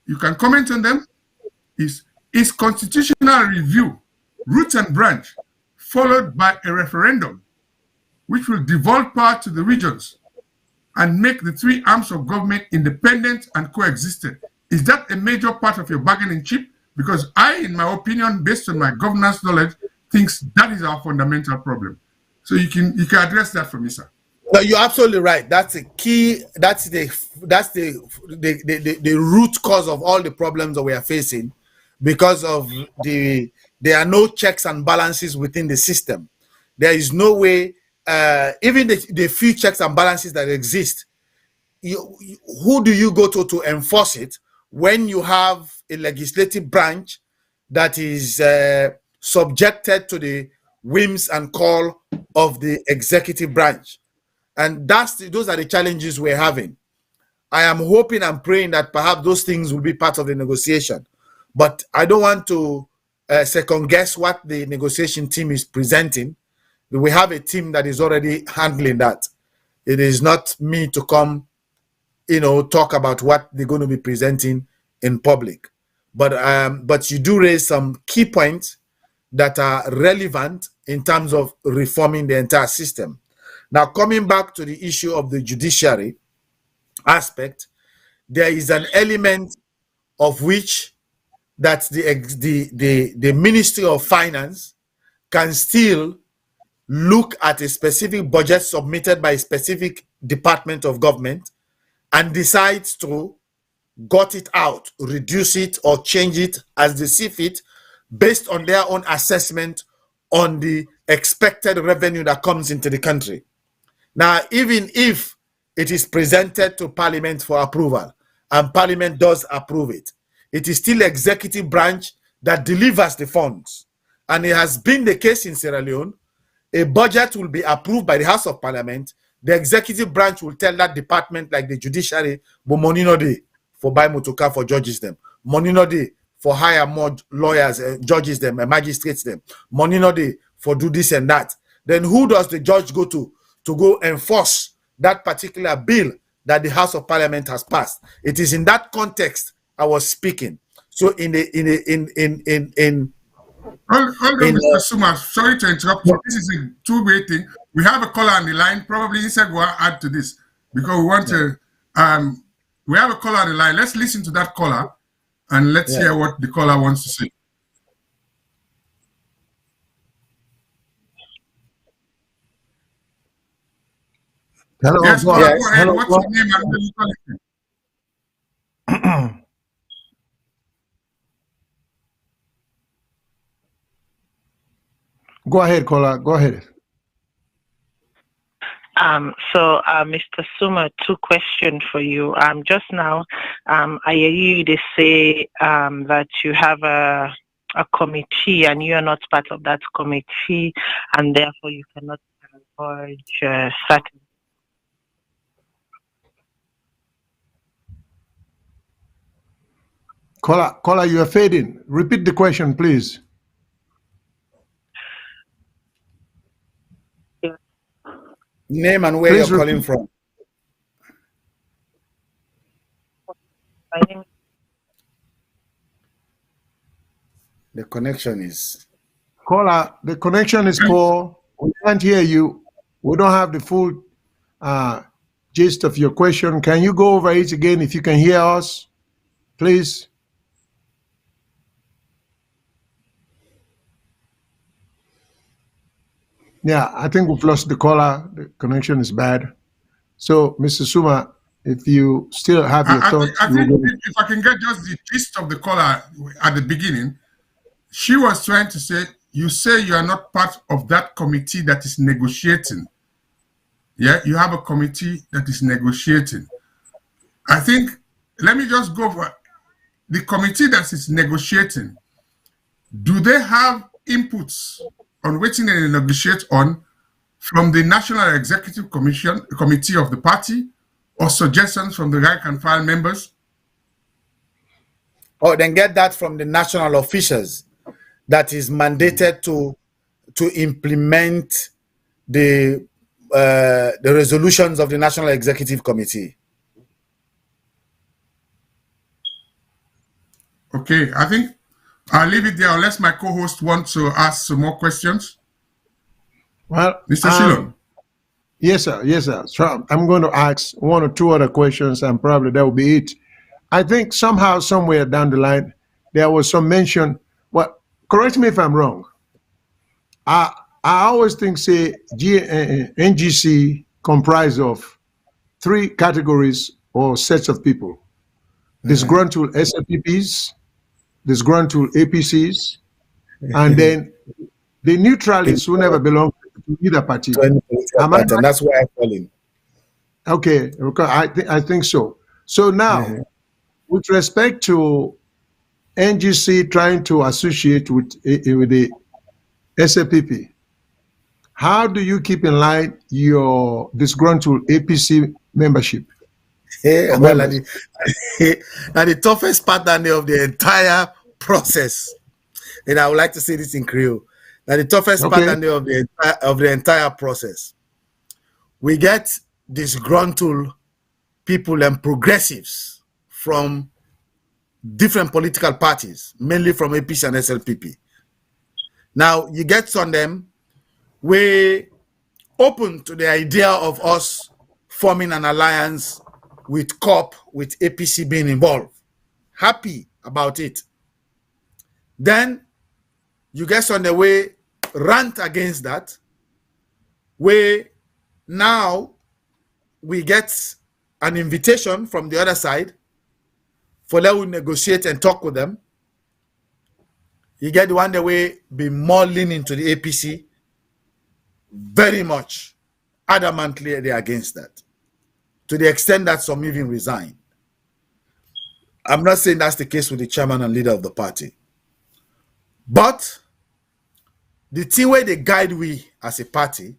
you can comment on them, is constitutional review, root and branch, followed by a referendum, which will devolve power to the regions and make the three arms of government independent and coexistent. Is that a major part of your bargaining chip? Because I, in my opinion, based on my governance knowledge, thinks that is our fundamental problem. So you can address that for me, sir. No, you're absolutely right. That's the key. That's the root cause of all the problems that we are facing, because of there are no checks and balances within the system. There is no way, even the few checks and balances that exist, who do you go to enforce it when you have a legislative branch that is subjected to the whims and call of the executive branch? And those are the challenges we're having. I am hoping and praying that perhaps those things will be part of the negotiation. But I don't want to second guess what the negotiation team is presenting. We have a team that is already handling that. It is not me to come, talk about what they're going to be presenting in public. But you do raise some key points that are relevant in terms of reforming the entire system. Now, coming back to the issue of the judiciary aspect, there is an element of which that the Ministry of Finance can still look at a specific budget submitted by a specific department of government and decides to gut it out, reduce it, or change it as they see fit, based on their own assessment on the expected revenue that comes into the country. Now, even if it is presented to Parliament for approval, and Parliament does approve it, it is still executive branch that delivers the funds. And it has been the case in Sierra Leone. A budget will be approved by the House of Parliament. The executive branch will tell that department, like the judiciary, but money no dey for buy motocar for judges them. Money no dey for hire more lawyers, judges them, and magistrates them. Money no dey for do this and that. Then who does the judge go to go enforce that particular bill that the House of Parliament has passed? It is in that context I was speaking. So Mr. Suma, sorry to interrupt you. This is a two-way thing. We have a caller on the line. Probably Isaac will add to this because we want to. We have a caller on the line. Let's listen to that caller, and let's hear what the caller wants to say. Hello, Yes, go caller, ahead. go ahead. Hello, What's go your name and where you calling from? Go ahead, caller. Go ahead. Mr. Suma, two questions for you. Just now, I hear you they say that you have a committee and you are not part of that committee, and therefore you cannot avoid certain. Caller, you are fading. Repeat the question, please. Name and where Please you're repeat. calling from. My name The connection is. Caller, the connection is poor. We can't hear you. We don't have the full gist of your question. Can you go over it again if you can hear us, please? Yeah, I think we've lost the caller. The connection is bad. So, Mr. Suma, if you still have your thoughts. I think if I can get just the gist of the caller at the beginning, she was trying to say, you say you are not part of that committee that is negotiating. Yeah, you have a committee that is negotiating. I think, let me just go for the committee that is negotiating. Do they have inputs on which they negotiate on from the National Executive Committee of the party, or suggestions from the rank and file members? Or then get that from the national officials that is mandated to implement the resolutions of the National Executive Committee. Okay, I think I'll leave it there unless my co-host wants to ask some more questions. Well, Mr. Shilon. Yes, sir. Yes, sir. So I'm going to ask one or two other questions, and probably that will be it. I think somehow, somewhere down the line, there was some mention. Well, correct me if I'm wrong. I always think, say, NGC comprised of three categories or sets of people: disgruntled SLPPs, disgruntled APCs, and then the neutralists who never belong to either party. And that's why I call him. Okay, I think so. So now, with respect to NGC trying to associate with the SLPP, how do you keep in line your disgruntled APC membership? Well, the toughest part of the entire process, and I would like to say this in Creole. Now, the toughest part of the entire process, we get disgruntled people and progressives from different political parties, mainly from APC and SLPP. Now, you get some of them, we open to the idea of us forming an alliance with COP, with APC being involved. Happy about it. Then you get on the way, rant against that, where now we get an invitation from the other side for them to negotiate and talk with them. You get the one that way be more leaning to the APC, very much adamantly they're against that, to the extent that some even resign. I'm not saying that's the case with the chairman and leader of the party, but the thing where they guide we as a party,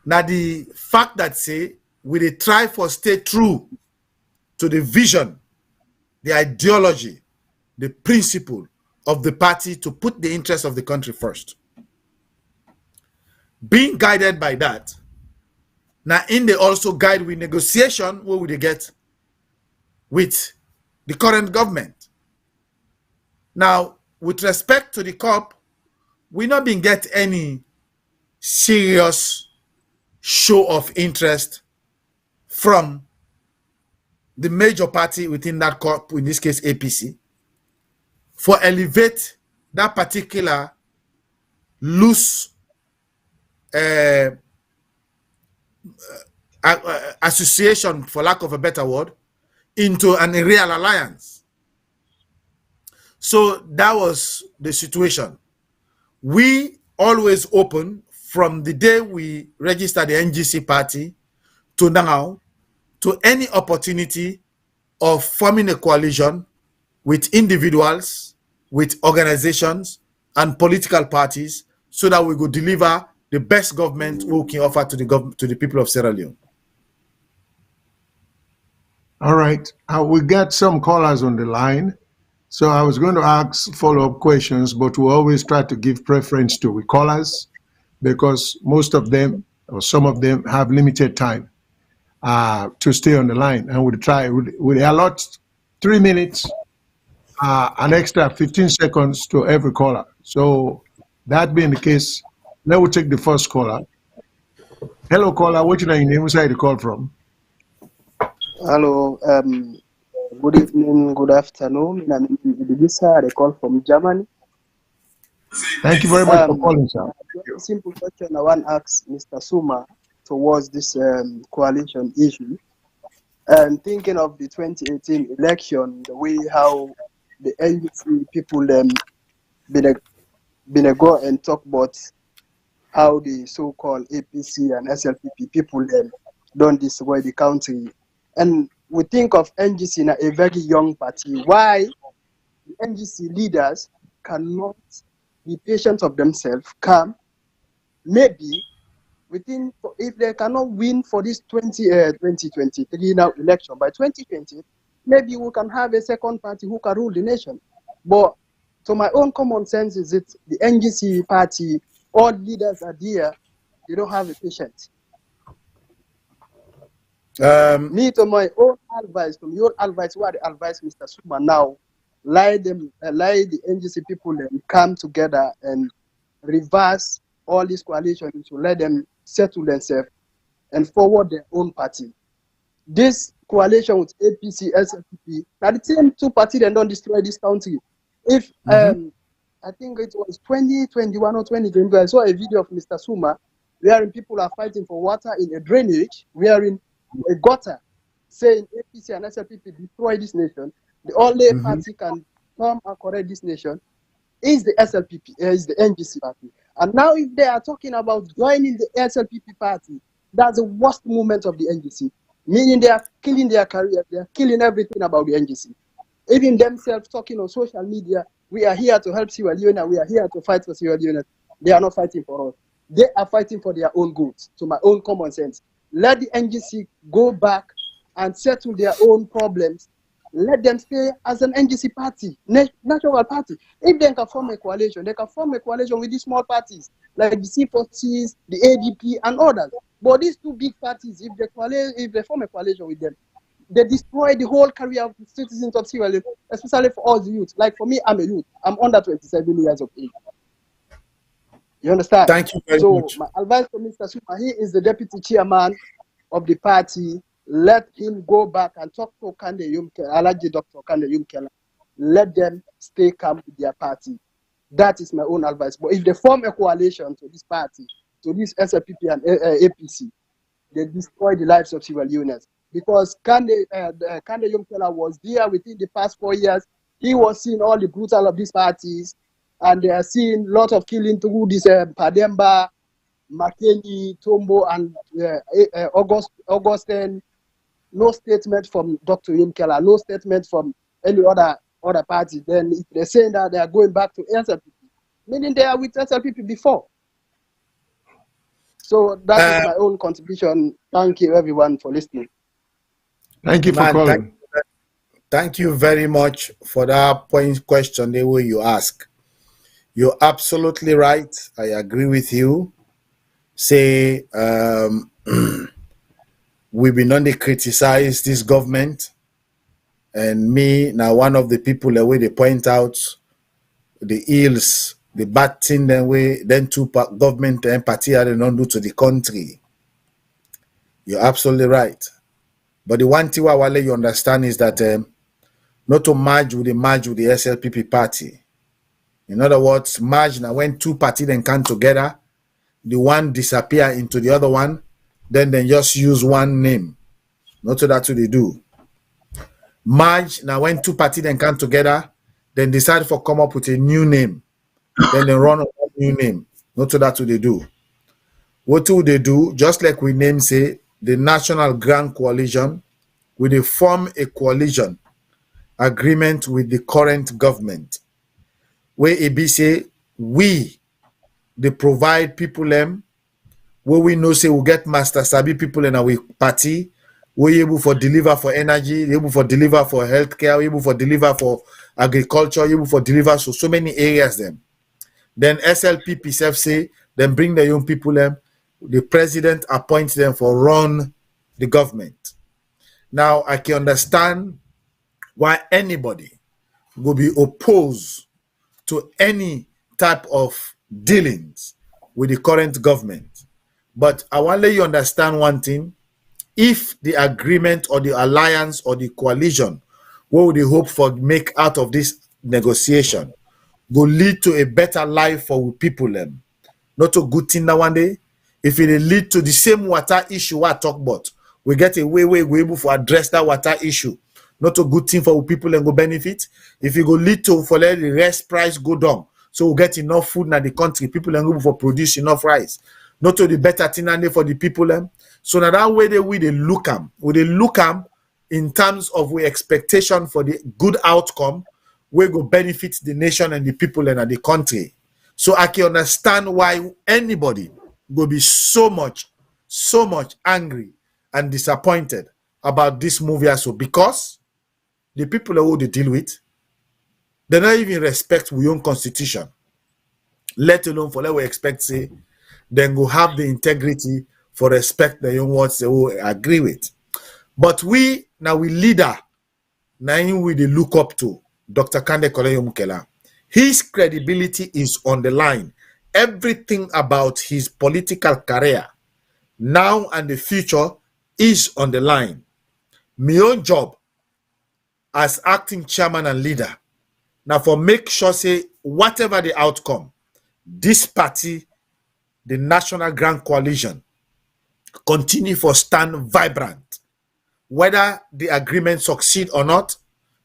now the fact that say we they try for stay true to the vision, the ideology, the principle of the party to put the interests of the country first. Being guided by that, now in they also guide with negotiation, what would they get with the current government. Now, with respect to the COP, we not been get any serious show of interest from the major party within that corp, in this case APC, for elevate that particular loose association, for lack of a better word, into an real alliance. So that was the situation. We always open from the day we registered the NGC party to now to any opportunity of forming a coalition with individuals, with organizations and political parties, so that we could deliver the best government we can offer to the people of Sierra Leone. All right. We got some callers on the line. So I was going to ask follow-up questions, but we always try to give preference to callers because most of them or some of them have limited time to stay on the line. And we allot 3 minutes, an extra 15 seconds to every caller. So that being the case, let me take the first caller. Hello, caller. What's your name? Where you call from? Hello, good evening, good afternoon. I'm Idrissa, I call from Germany. Thank you very much for calling, sir. A simple question I want to ask Mr. Suma towards this coalition issue. And thinking of the 2018 election, the way how the NGC people been a go and talk about how the so-called APC and SLPP people don't destroy the country. And we think of NGC in a very young party. Why the NGC leaders cannot be patient of themselves, come, maybe within, if they cannot win for this 2023 now election, by 2020, maybe we can have a second party who can rule the nation. But to my own common sense is it the NGC party, all leaders are there, they don't have a patient. Me, to my own advice, to your advice, what I advise Mr. Suma now, lie the NGC people and come together and reverse all these coalitions to let them settle themselves and forward their own party. This coalition with APC, SLPP, now the same two parties that don't destroy this country. If I think it was 2021 or 2022, I saw a video of Mr. Suma wherein people are fighting for water in a drainage, wherein a gutter saying APC and SLPP destroy this nation. The only party can come and correct this nation is the SLPP, is the NGC party. And now if they are talking about joining the SLPP party, that's the worst movement of the NGC. Meaning they are killing their career, they are killing everything about the NGC. Even themselves talking on social media, we are here to help Sierra Leone, we are here to fight for Sierra Leone. They are not fighting for us. They are fighting for their own goods, to my own common sense. Let the NGC go back and settle their own problems. Let them stay as an NGC party, national party. If they can form a coalition, they can form a coalition with these small parties, like the C4Cs, the ADP, and others. But these two big parties, if they form a coalition with them, they destroy the whole career of the citizens of Sierra Leone, especially for all the youth. Like for me, I'm a youth. I'm under 27 years of age. You understand? Thank you very much. So my advice to Mr. Suma, he is the deputy chairman of the party. Let him go back and talk to Kande Yumkela, Alaji Dr. Kande Yumkela. Let them stay calm with their party. That is my own advice. But if they form a coalition to this party, to this SLPP and APC, they destroy the lives of Sierra Leoneans. Because Kande Yumkela was there within the past 4 years. He was seeing all the brutal of these parties, and they are seeing a lot of killing through this Pademba, Makeni, Tombo, and Augustine. No statement from Dr. Yumkela, no statement from any other party. Then if they're saying that they are going back to SLPP, meaning they are with SLPP before. So that is my own contribution. Thank you everyone for listening. Thank you for calling. Thank you very much for that question, the way you ask. You're absolutely right. I agree with you. Say, we've been on the criticize this government, and me now one of the people that way they point out the ills, the bad thing then two government and party are not do to the country. You're absolutely right. But the one thing I want you understand is that not to merge with the SLPP party. In other words, merge now when two parties then come together, the one disappear into the other one, then they just use one name. Not so that's what they do. Merge now when two parties then come together, then decide for come up with a new name. Then they run a new name. Not so that's what they do. What do they do? Just like we name say the National Grand Coalition, we they form a coalition agreement with the current government. Where it be say we they provide people them where we know say we get master sabi people in our party, we able for deliver for energy, able for deliver for healthcare, able for deliver for agriculture, able for deliver so many areas them. Then SLPP self say then bring the young people them, the president appoints them for run the government. Now I can understand why anybody will be opposed to any type of dealings with the current government. But I want to let you understand one thing. If the agreement or the alliance or the coalition, what would they hope for make out of this negotiation, go lead to a better life for people them. Not a good thing now one day. If it lead to the same water issue I talk about, we get a way we able to address that water issue. Not a good thing for people and go benefit. If it go lead to for let the rest price go down, so we get enough food in the country, people and go for produce enough rice. Not to the better thing and for the people them. So now that way they look them. We look them in terms of we expectation for the good outcome, we go benefit the nation and the people and the country. So I can understand why anybody will be so much angry and disappointed about this movie also, because the people who they deal with, they not even respect our own constitution, let alone for let we expect say then go have the integrity for respect the young words they will agree with. But we now we leader now we they look up to Dr. Kande Koleyo-Mukela. His credibility is on the line. Everything about his political career now and the future is on the line. My own job as acting chairman and leader now for make sure say whatever the outcome, this party, the National Grand Coalition, continue for stand vibrant. Whether the agreement succeed or not,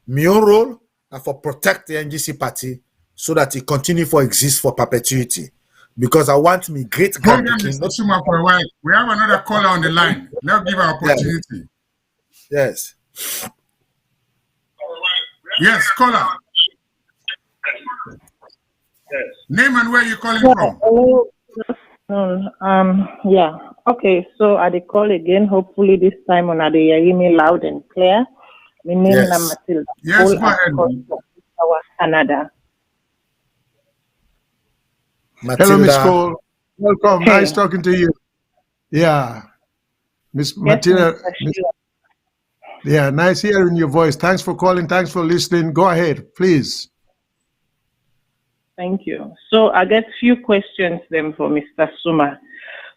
my own role is for protect the NGC party so that it continue for exist for perpetuity. Because I want me great Hold on, Mr. Suma, for a while. We have another caller on the line. Let's give an opportunity. Yes. Yes, caller. Name and where you calling from? Hello. Yeah. Okay. So I dey call again. Hopefully this time on I dey hear me loud and clear. My name is Matilda. Yes, go ahead. Canada. Matilda. Hello, Miss Cole. Welcome. Hey. Nice talking to you. Yeah. Miss Matilda. Yeah, nice hearing your voice. Thanks for calling. Thanks for listening. Go ahead, please. Thank you. So I get few questions then for Mr. Suma.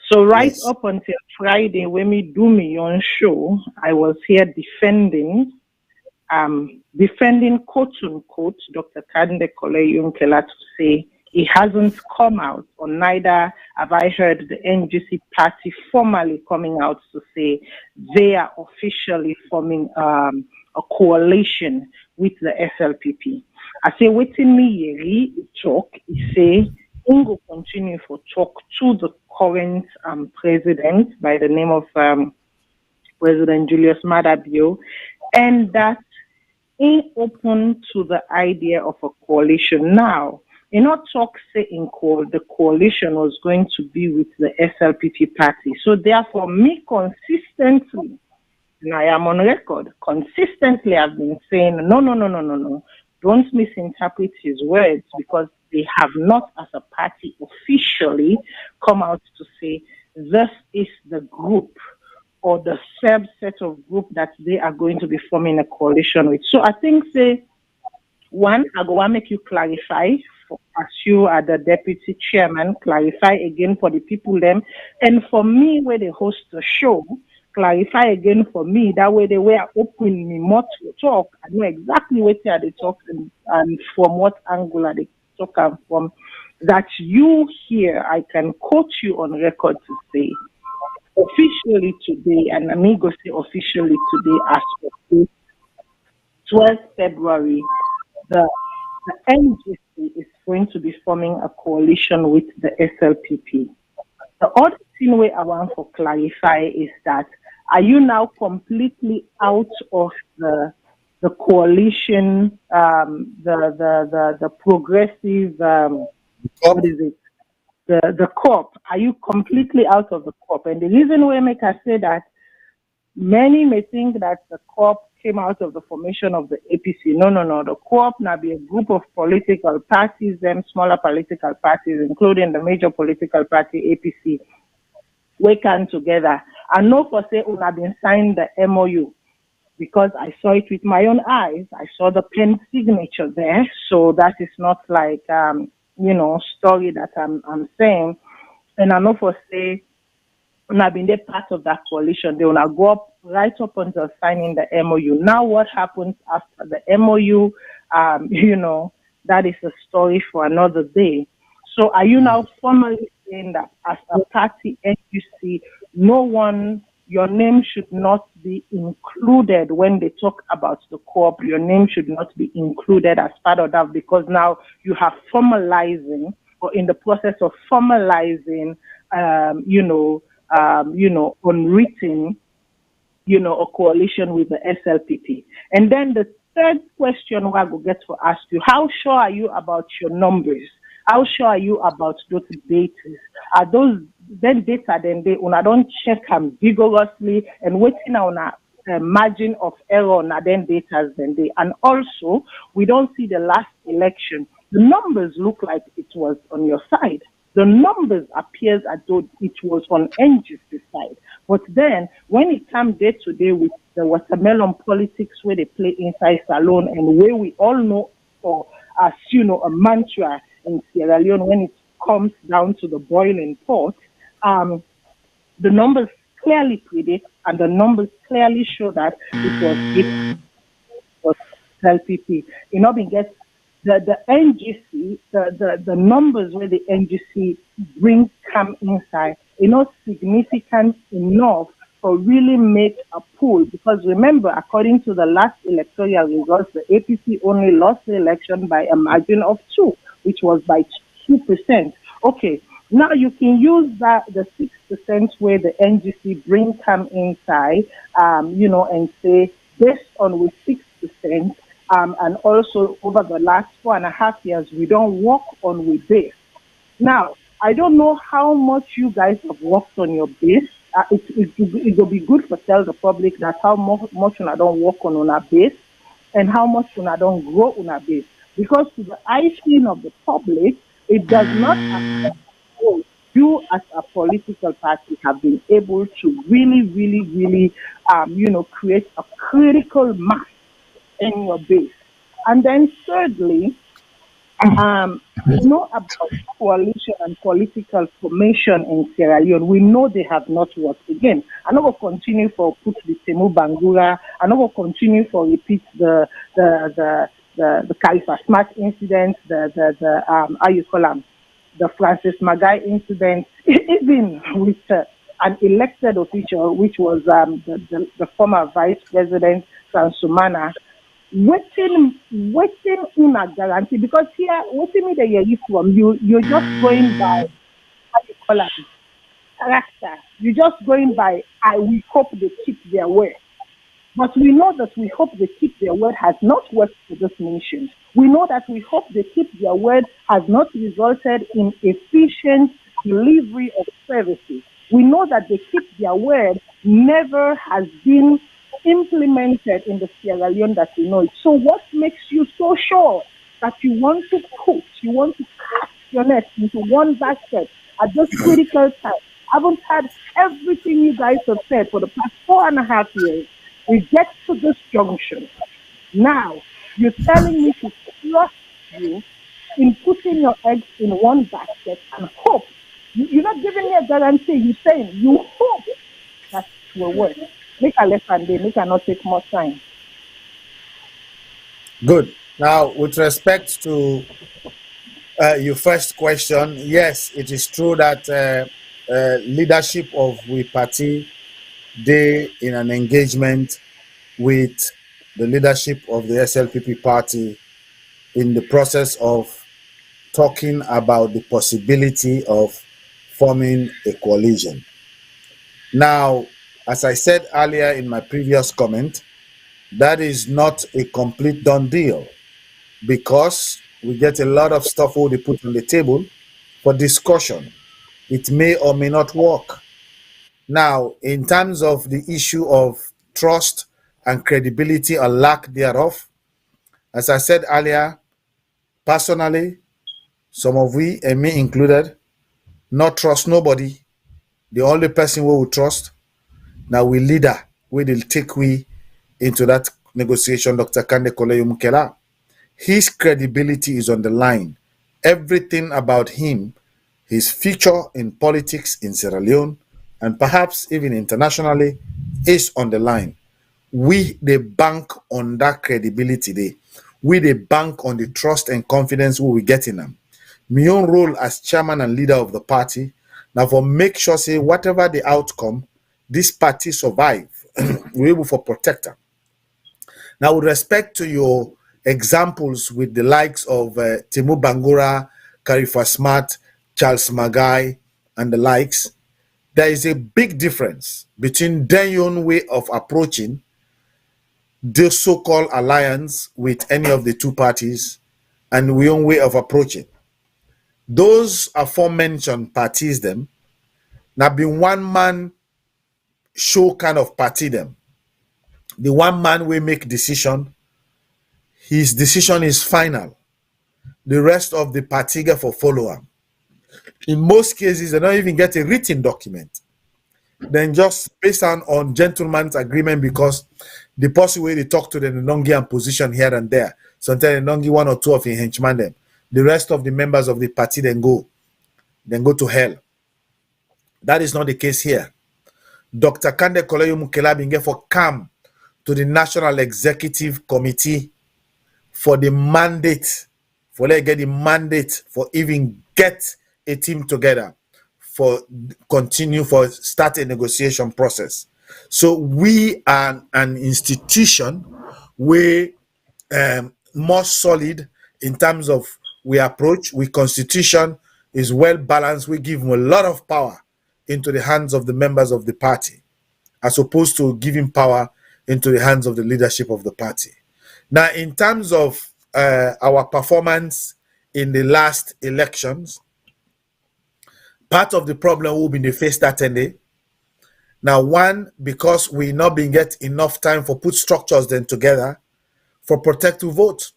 So up until Friday, when we do me on show, I was here defending quote unquote Dr. Kande Koleyo-Mukela to say he hasn't come out, or neither have I heard the NGC party formally coming out to say they are officially forming a coalition with the SLPP. I say, waiting me yeri talk, he say, he will continue for talk to the current president by the name of President Julius Maada Bio, and that he open to the idea of a coalition. Now, in our talk saying the coalition was going to be with the SLPP party. So therefore, me consistently, and I am on record, consistently I've been saying, no. Don't misinterpret his words, because they have not as a party officially come out to say this is the group or the subset of group that they are going to be forming a coalition with. So I think, say, one, I go to make you clarify, as you are the deputy chairman, clarify again for the people them. And for me, where they host the show, clarify again for me. That way, they were open me more to talk. I know exactly what they talk and from what angle they talk and from. That you here, I can quote you on record to say, officially today, and amigo say officially today, as of 12th February, the NGC is going to be forming a coalition with the SLPP. The other thing we I want to clarify is that, are you now completely out of the coalition, the progressive, what is it, the COP? Are you completely out of the COP? And the reason we make us say that, many may think that the COP came out of the formation of the APC. No. The COP now be a group of political parties, them smaller political parties, including the major political party APC. We come together. And no for say una been signed the MOU, because I saw it with my own eyes. I saw the pen signature there. So that is not like story that I'm saying. And I know for say una been there part of that coalition. They will go up right up until signing the MOU. Now what happens after the MOU, that is a story for another day. So are you now formally saying that as a party NUC, your name should not be included when they talk about the co-op? Your name should not be included as part of that, because now you have formalizing, or in the process of formalizing, unwritten, a coalition with the SLPP. And then the third question I will get to ask you: how sure are you about your numbers? How sure are you about those data? Are those then data they don't check them vigorously and waiting on a margin of error on then data and also we don't see the last election. The numbers look like it was on your side. The numbers appears as though it was on NGC's side. But then, when it comes day to day with the watermelon politics where they play inside Salone, and where we all know, or as a mantra in Sierra Leone, when it comes down to the boiling pot, the numbers clearly predict, and the numbers clearly show that it was LPP. The NGC, the numbers where the NGC come inside, significant enough for really make a pull. Because remember, according to the last electoral results, the APC only lost the election by a margin of 2, which was by 2%. Okay, now you can use that the 6% where the NGC come inside, and say based on with 6%. And also over the last 4.5 years, we don't work on with base. Now, I don't know how much you guys have worked on your base. It will be good to tell the public that how much I don't work on our base and how much I don't grow on our base. Because to the eye of the public, it does not affect you as a political party have been able to really, create a critical mass in your base. And then thirdly, about coalition and political formation in Sierra Leone. We know they have not worked. Again, I'm not going to continue for put the Temu Bangura. I'm not going to continue for repeat the Khalifa Smart incident, the Francis Magai incident, even with an elected official, which was the former Vice President Sumana. Waiting in a guarantee, because here, waiting me the year from you're just going by character. You're just going by we hope they keep their word. But we know that we hope they keep their word has not worked for this nation. We know that we hope they keep their word has not resulted in efficient delivery of services. We know that they keep their word never has been implemented in the Sierra Leone that we know it. So what makes you so sure that you want to cast your net into one basket at this critical time? I haven't had everything you guys have said for the past 4.5 years. We get to this junction. Now, you're telling me to trust you in putting your eggs in one basket and hope. You're not giving me a guarantee. You're saying you hope that will work. Make a less and day, make a not take more time. Good. Now, with respect to your first question, yes, it is true that leadership of we party, they in an engagement with the leadership of the SLPP party in the process of talking about the possibility of forming a coalition. Now, as I said earlier in my previous comment, that is not a complete done deal because we get a lot of stuff we put on the table for discussion. It may or may not work. Now, in terms of the issue of trust and credibility or lack thereof, as I said earlier, personally, some of we, and me included, not trust nobody. The only person we will trust, now we leader, we will take we into that negotiation, Dr. Kande Koleyo Mukela. His credibility is on the line. Everything about him, his future in politics in Sierra Leone, and perhaps even internationally, is on the line. We, the bank on that credibility there. We, the bank on the trust and confidence we will get in them. My own role as chairman and leader of the party, now for make sure, say, whatever the outcome, this party survive. We're able for protector. Now, with respect to your examples with the likes of Timu Bangura, Karifa Smart, Charles Magai, and the likes, there is a big difference between their own way of approaching the so-called alliance with any of the two parties and our own way of approaching. Those aforementioned parties them, now be one man show kind of party them. The one man will make decision, his decision is final. The rest of the party get for follower. In most cases, they don't even get a written document. Then just based on gentleman's agreement because the possible way they talk to them, they don't get a position here and there. Sometimes they don't get one or two of the henchmen them. The rest of the members of the party then go to hell. That is not the case here. Dr. Kande Koleyo Mukela binge for come to the National Executive Committee for the mandate, for let get the mandate for even get a team together for continue for start a negotiation process. So we are an institution where more solid in terms of we approach, we constitution is well balanced. We give them a lot of power into the hands of the members of the party, as opposed to giving power into the hands of the leadership of the party. Now, in terms of our performance in the last elections, part of the problem will be the face that day. Now, one, because we not been get enough time for put structures then together for protective vote.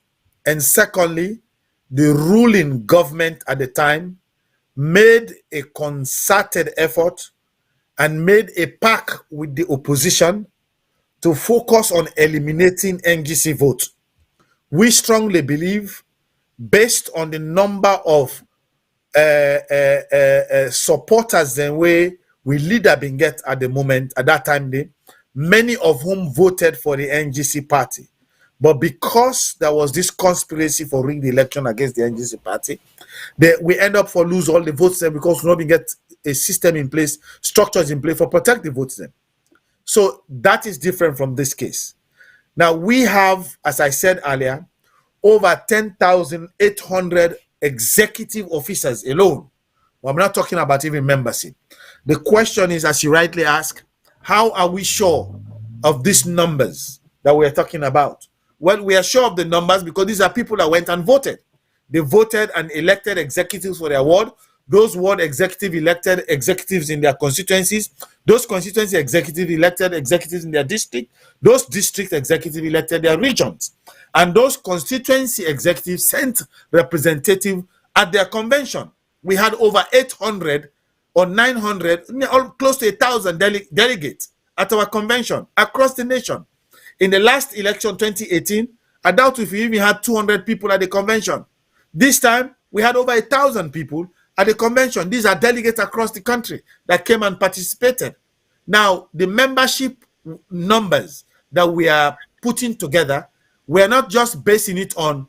And secondly, the ruling government at the time made a concerted effort and made a pact with the opposition to focus on eliminating NGC vote. We strongly believe, based on the number of supporters then we leader been get at the moment, at that time, many of whom voted for the NGC party. But because there was this conspiracy for rig the election against the NGC party, we end up for lose all the votes then because we not been get a system in place, structures in place for protect the votes then. So that is different from this case. Now we have, as I said earlier, over 10,800 executive officers alone. Well, I'm not talking about even membership. The question is, as you rightly ask, how are we sure of these numbers that we are talking about? Well, we are sure of the numbers because these are people that went and voted. They voted and elected executives for their ward. Those ward executive elected executives in their constituencies. Those constituency executive elected executives in their district. Those district executive elected their regions. And those constituency executives sent representative at their convention. We had over 800 or 900, close to 1,000 delegates at our convention across the nation. In the last election, 2018, I doubt if we even had 200 people at the convention. This time, we had over 1,000 people at the convention. These are delegates across the country that came and participated. Now, the membership numbers that we are putting together, we are not just basing it on,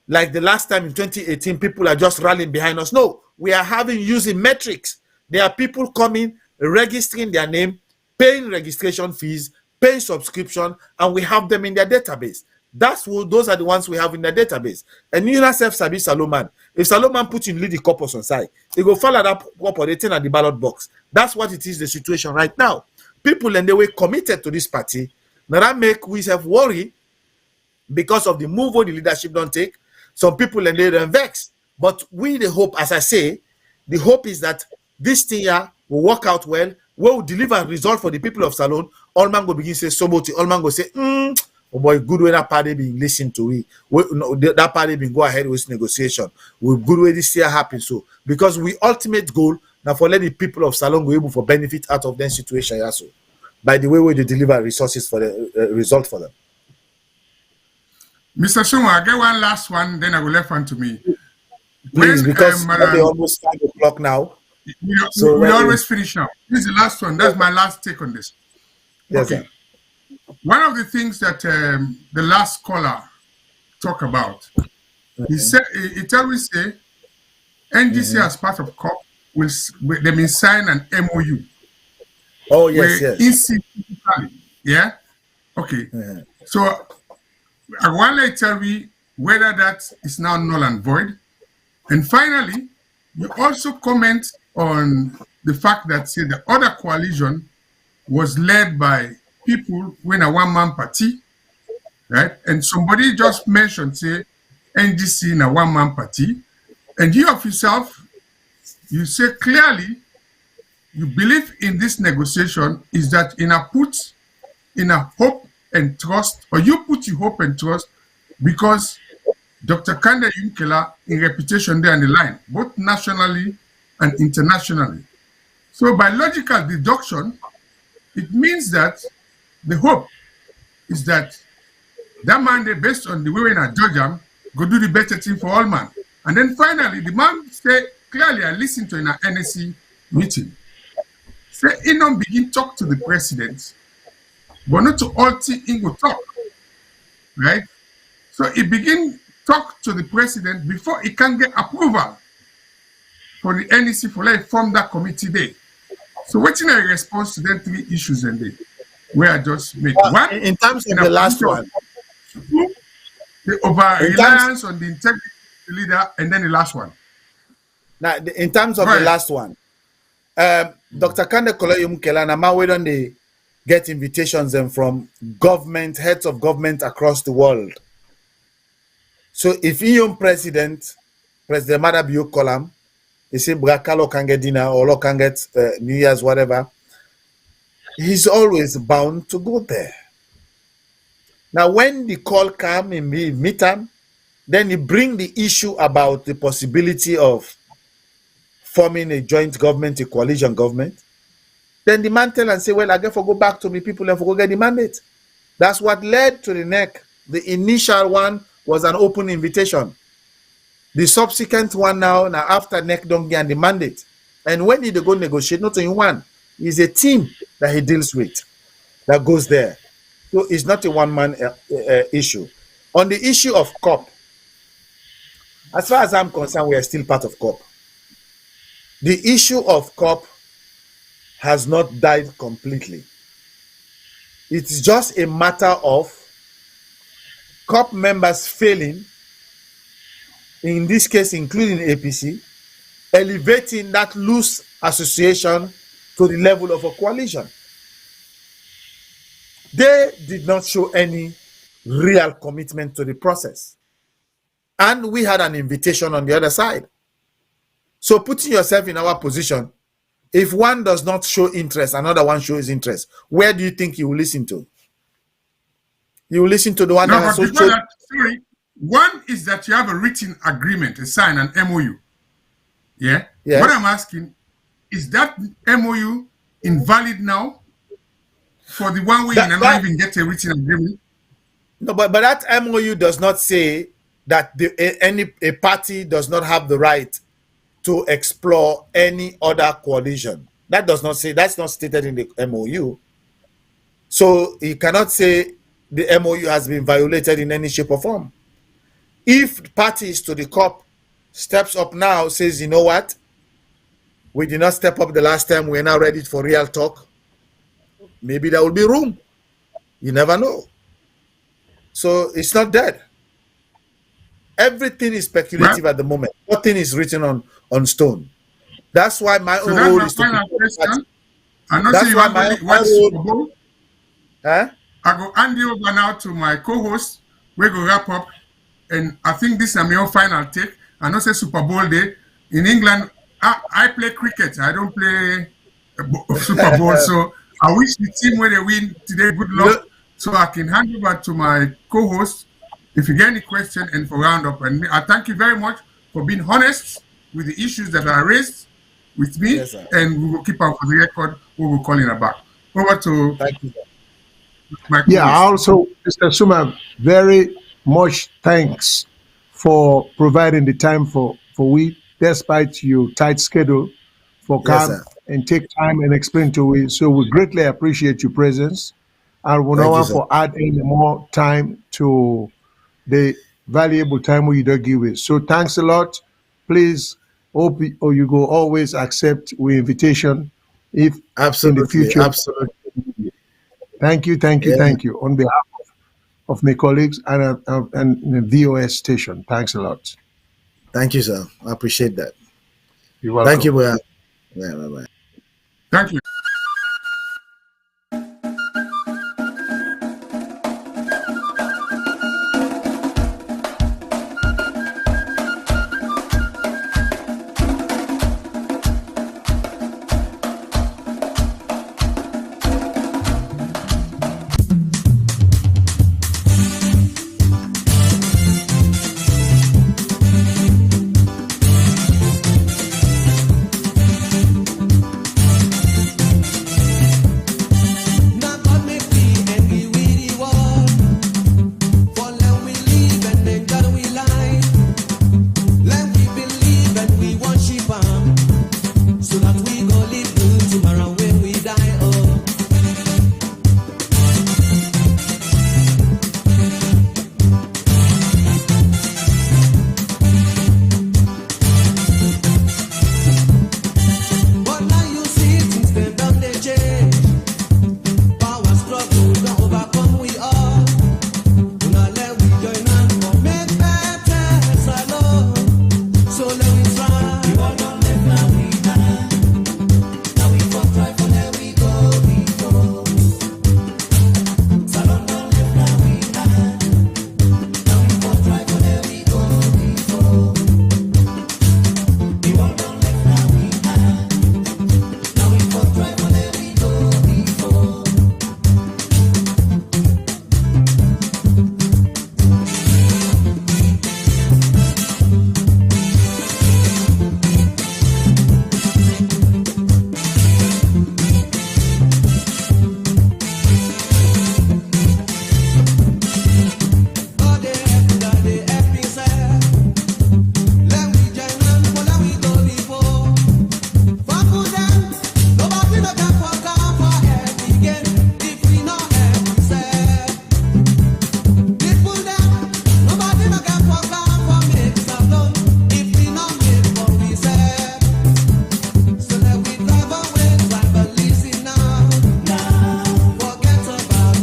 like the last time in 2018, people are just rallying behind us. No, we are using metrics. There are people coming, registering their name, paying registration fees, paying subscription, and we have them in their database. Those are the ones we have in the database. And you yourself sabi Salone. If Salone put in lead the corpus on side, they go follow that up on at the ballot box. That's what it is, the situation right now. People and they were committed to this party. Now that make we have worry because of the move the leadership don't take. Some people and they don't vex. But we the hope, as I say, the hope is that this thing here will work out well. We will deliver a result for the people of Salone. All man go begin say somebody. All man go say, oh boy, good way that party being listened to. That party being go ahead with negotiation. We good way this year happen. So because we ultimate goal now for let the people of Salone go able for benefit out of their situation also. By the way they deliver resources for the result for them. Mr. Suma, I get one last one, then I will left one to me. Please, because they almost 5 o'clock now. We always finish now. This is the last one. That's my last take on this. Yes, okay. Sir. One of the things that the last caller talked about, he said, it always say, NGC as part of COP they may sign an MOU. Oh yes. Yeah. Okay. So I want to tell me whether that is now null and void. And finally, you also comment on the fact that say the other coalition was led by people when a one-man party, right? And somebody just mentioned say NGC in a one-man party, and you of yourself, you say clearly you believe in this negotiation is that in a hope and trust, or you put your hope and trust because Dr. Kanda Yunkela in reputation there on the line, both nationally and internationally. So by logical deduction, it means that the hope is that that man, they based on the way in a judge go do the better thing for all man. And then finally, the man say clearly, I listened to in an NSC meeting. Say, he don't begin talk to the president, but not to all things he go talk, right? So he begin talk to the president before he can get approval for the NEC for like form that committee day. So what's in a response to them 3 issues and they where I just make one in terms of the last one. The over-reliance on the integrity of the leader, and then the last one. Now, in terms of the last one, Dr. Kande Kolayum Kelana, where don't they get invitations from government, heads of government across the world? So if you President Madabiyo Kolam, he say Brakalo can get dinner or can get New Year's, whatever, he's always bound to go there. Now, when the call come and we meet him, then he bring the issue about the possibility of forming a joint government, a coalition government. Then the man tell and say, well, I get for go back to me people and for go get the mandate. That's what led to the NEC. The initial one was an open invitation. The subsequent one now after NEC don't get the mandate. And when he go negotiate, not only one, it's a team that he deals with that goes there. So it's not a one-man issue. On the issue of COP, as far as I'm concerned, we are still part of COP. The issue of COP has not died completely. It's just a matter of COP members failing, in this case including APC, elevating that loose association to the level of a coalition. They did not show any real commitment to the process. And we had an invitation on the other side. So putting yourself in our position, if one does not show interest, another one shows interest, where do you think you will listen to? You will listen to the one that has sorry, one is that you have a written agreement, a sign, an MOU. Yeah? Yes. What I'm asking, is that MOU invalid now? For the one way you not even get a written agreement? No, but that MOU does not say that a party does not have the right to explore any other coalition. That does not say, that's not stated in the MOU. So you cannot say the MOU has been violated in any shape or form. If parties to the COP steps up now, says, you know what, we did not step up the last time, we're now ready for real talk, maybe there will be room. You never know. So it's not dead. Everything is speculative at the moment. Nothing is written on stone. That's why my own role is to prepare. That's why my role. I go hand you over now to my co-host. We go wrap up, and I think this is my own final take. I know say Super Bowl day in England. I play cricket. I don't play Super Bowl, so I wish the team when they win today good luck. So I can hand over to my co-host if you get any question and for round up. And I thank you very much for being honest with the issues that are raised with me, and we will keep up for the record. We will call in back. Over to thank you. Yeah, also, Mr. Suma, very much thanks for providing the time for we, despite your tight schedule, for come and take time and explain to us. So we greatly appreciate your presence. And we don't want to add any more time to the valuable time we don't give us. So thanks a lot. Please, hope you go always accept our invitation if in the future. Absolutely. Thank you. On behalf of my colleagues and the VOS station, thanks a lot. Thank you, sir. I appreciate that. You're welcome. Thank you, bye. Yeah, bye-bye. Thank you.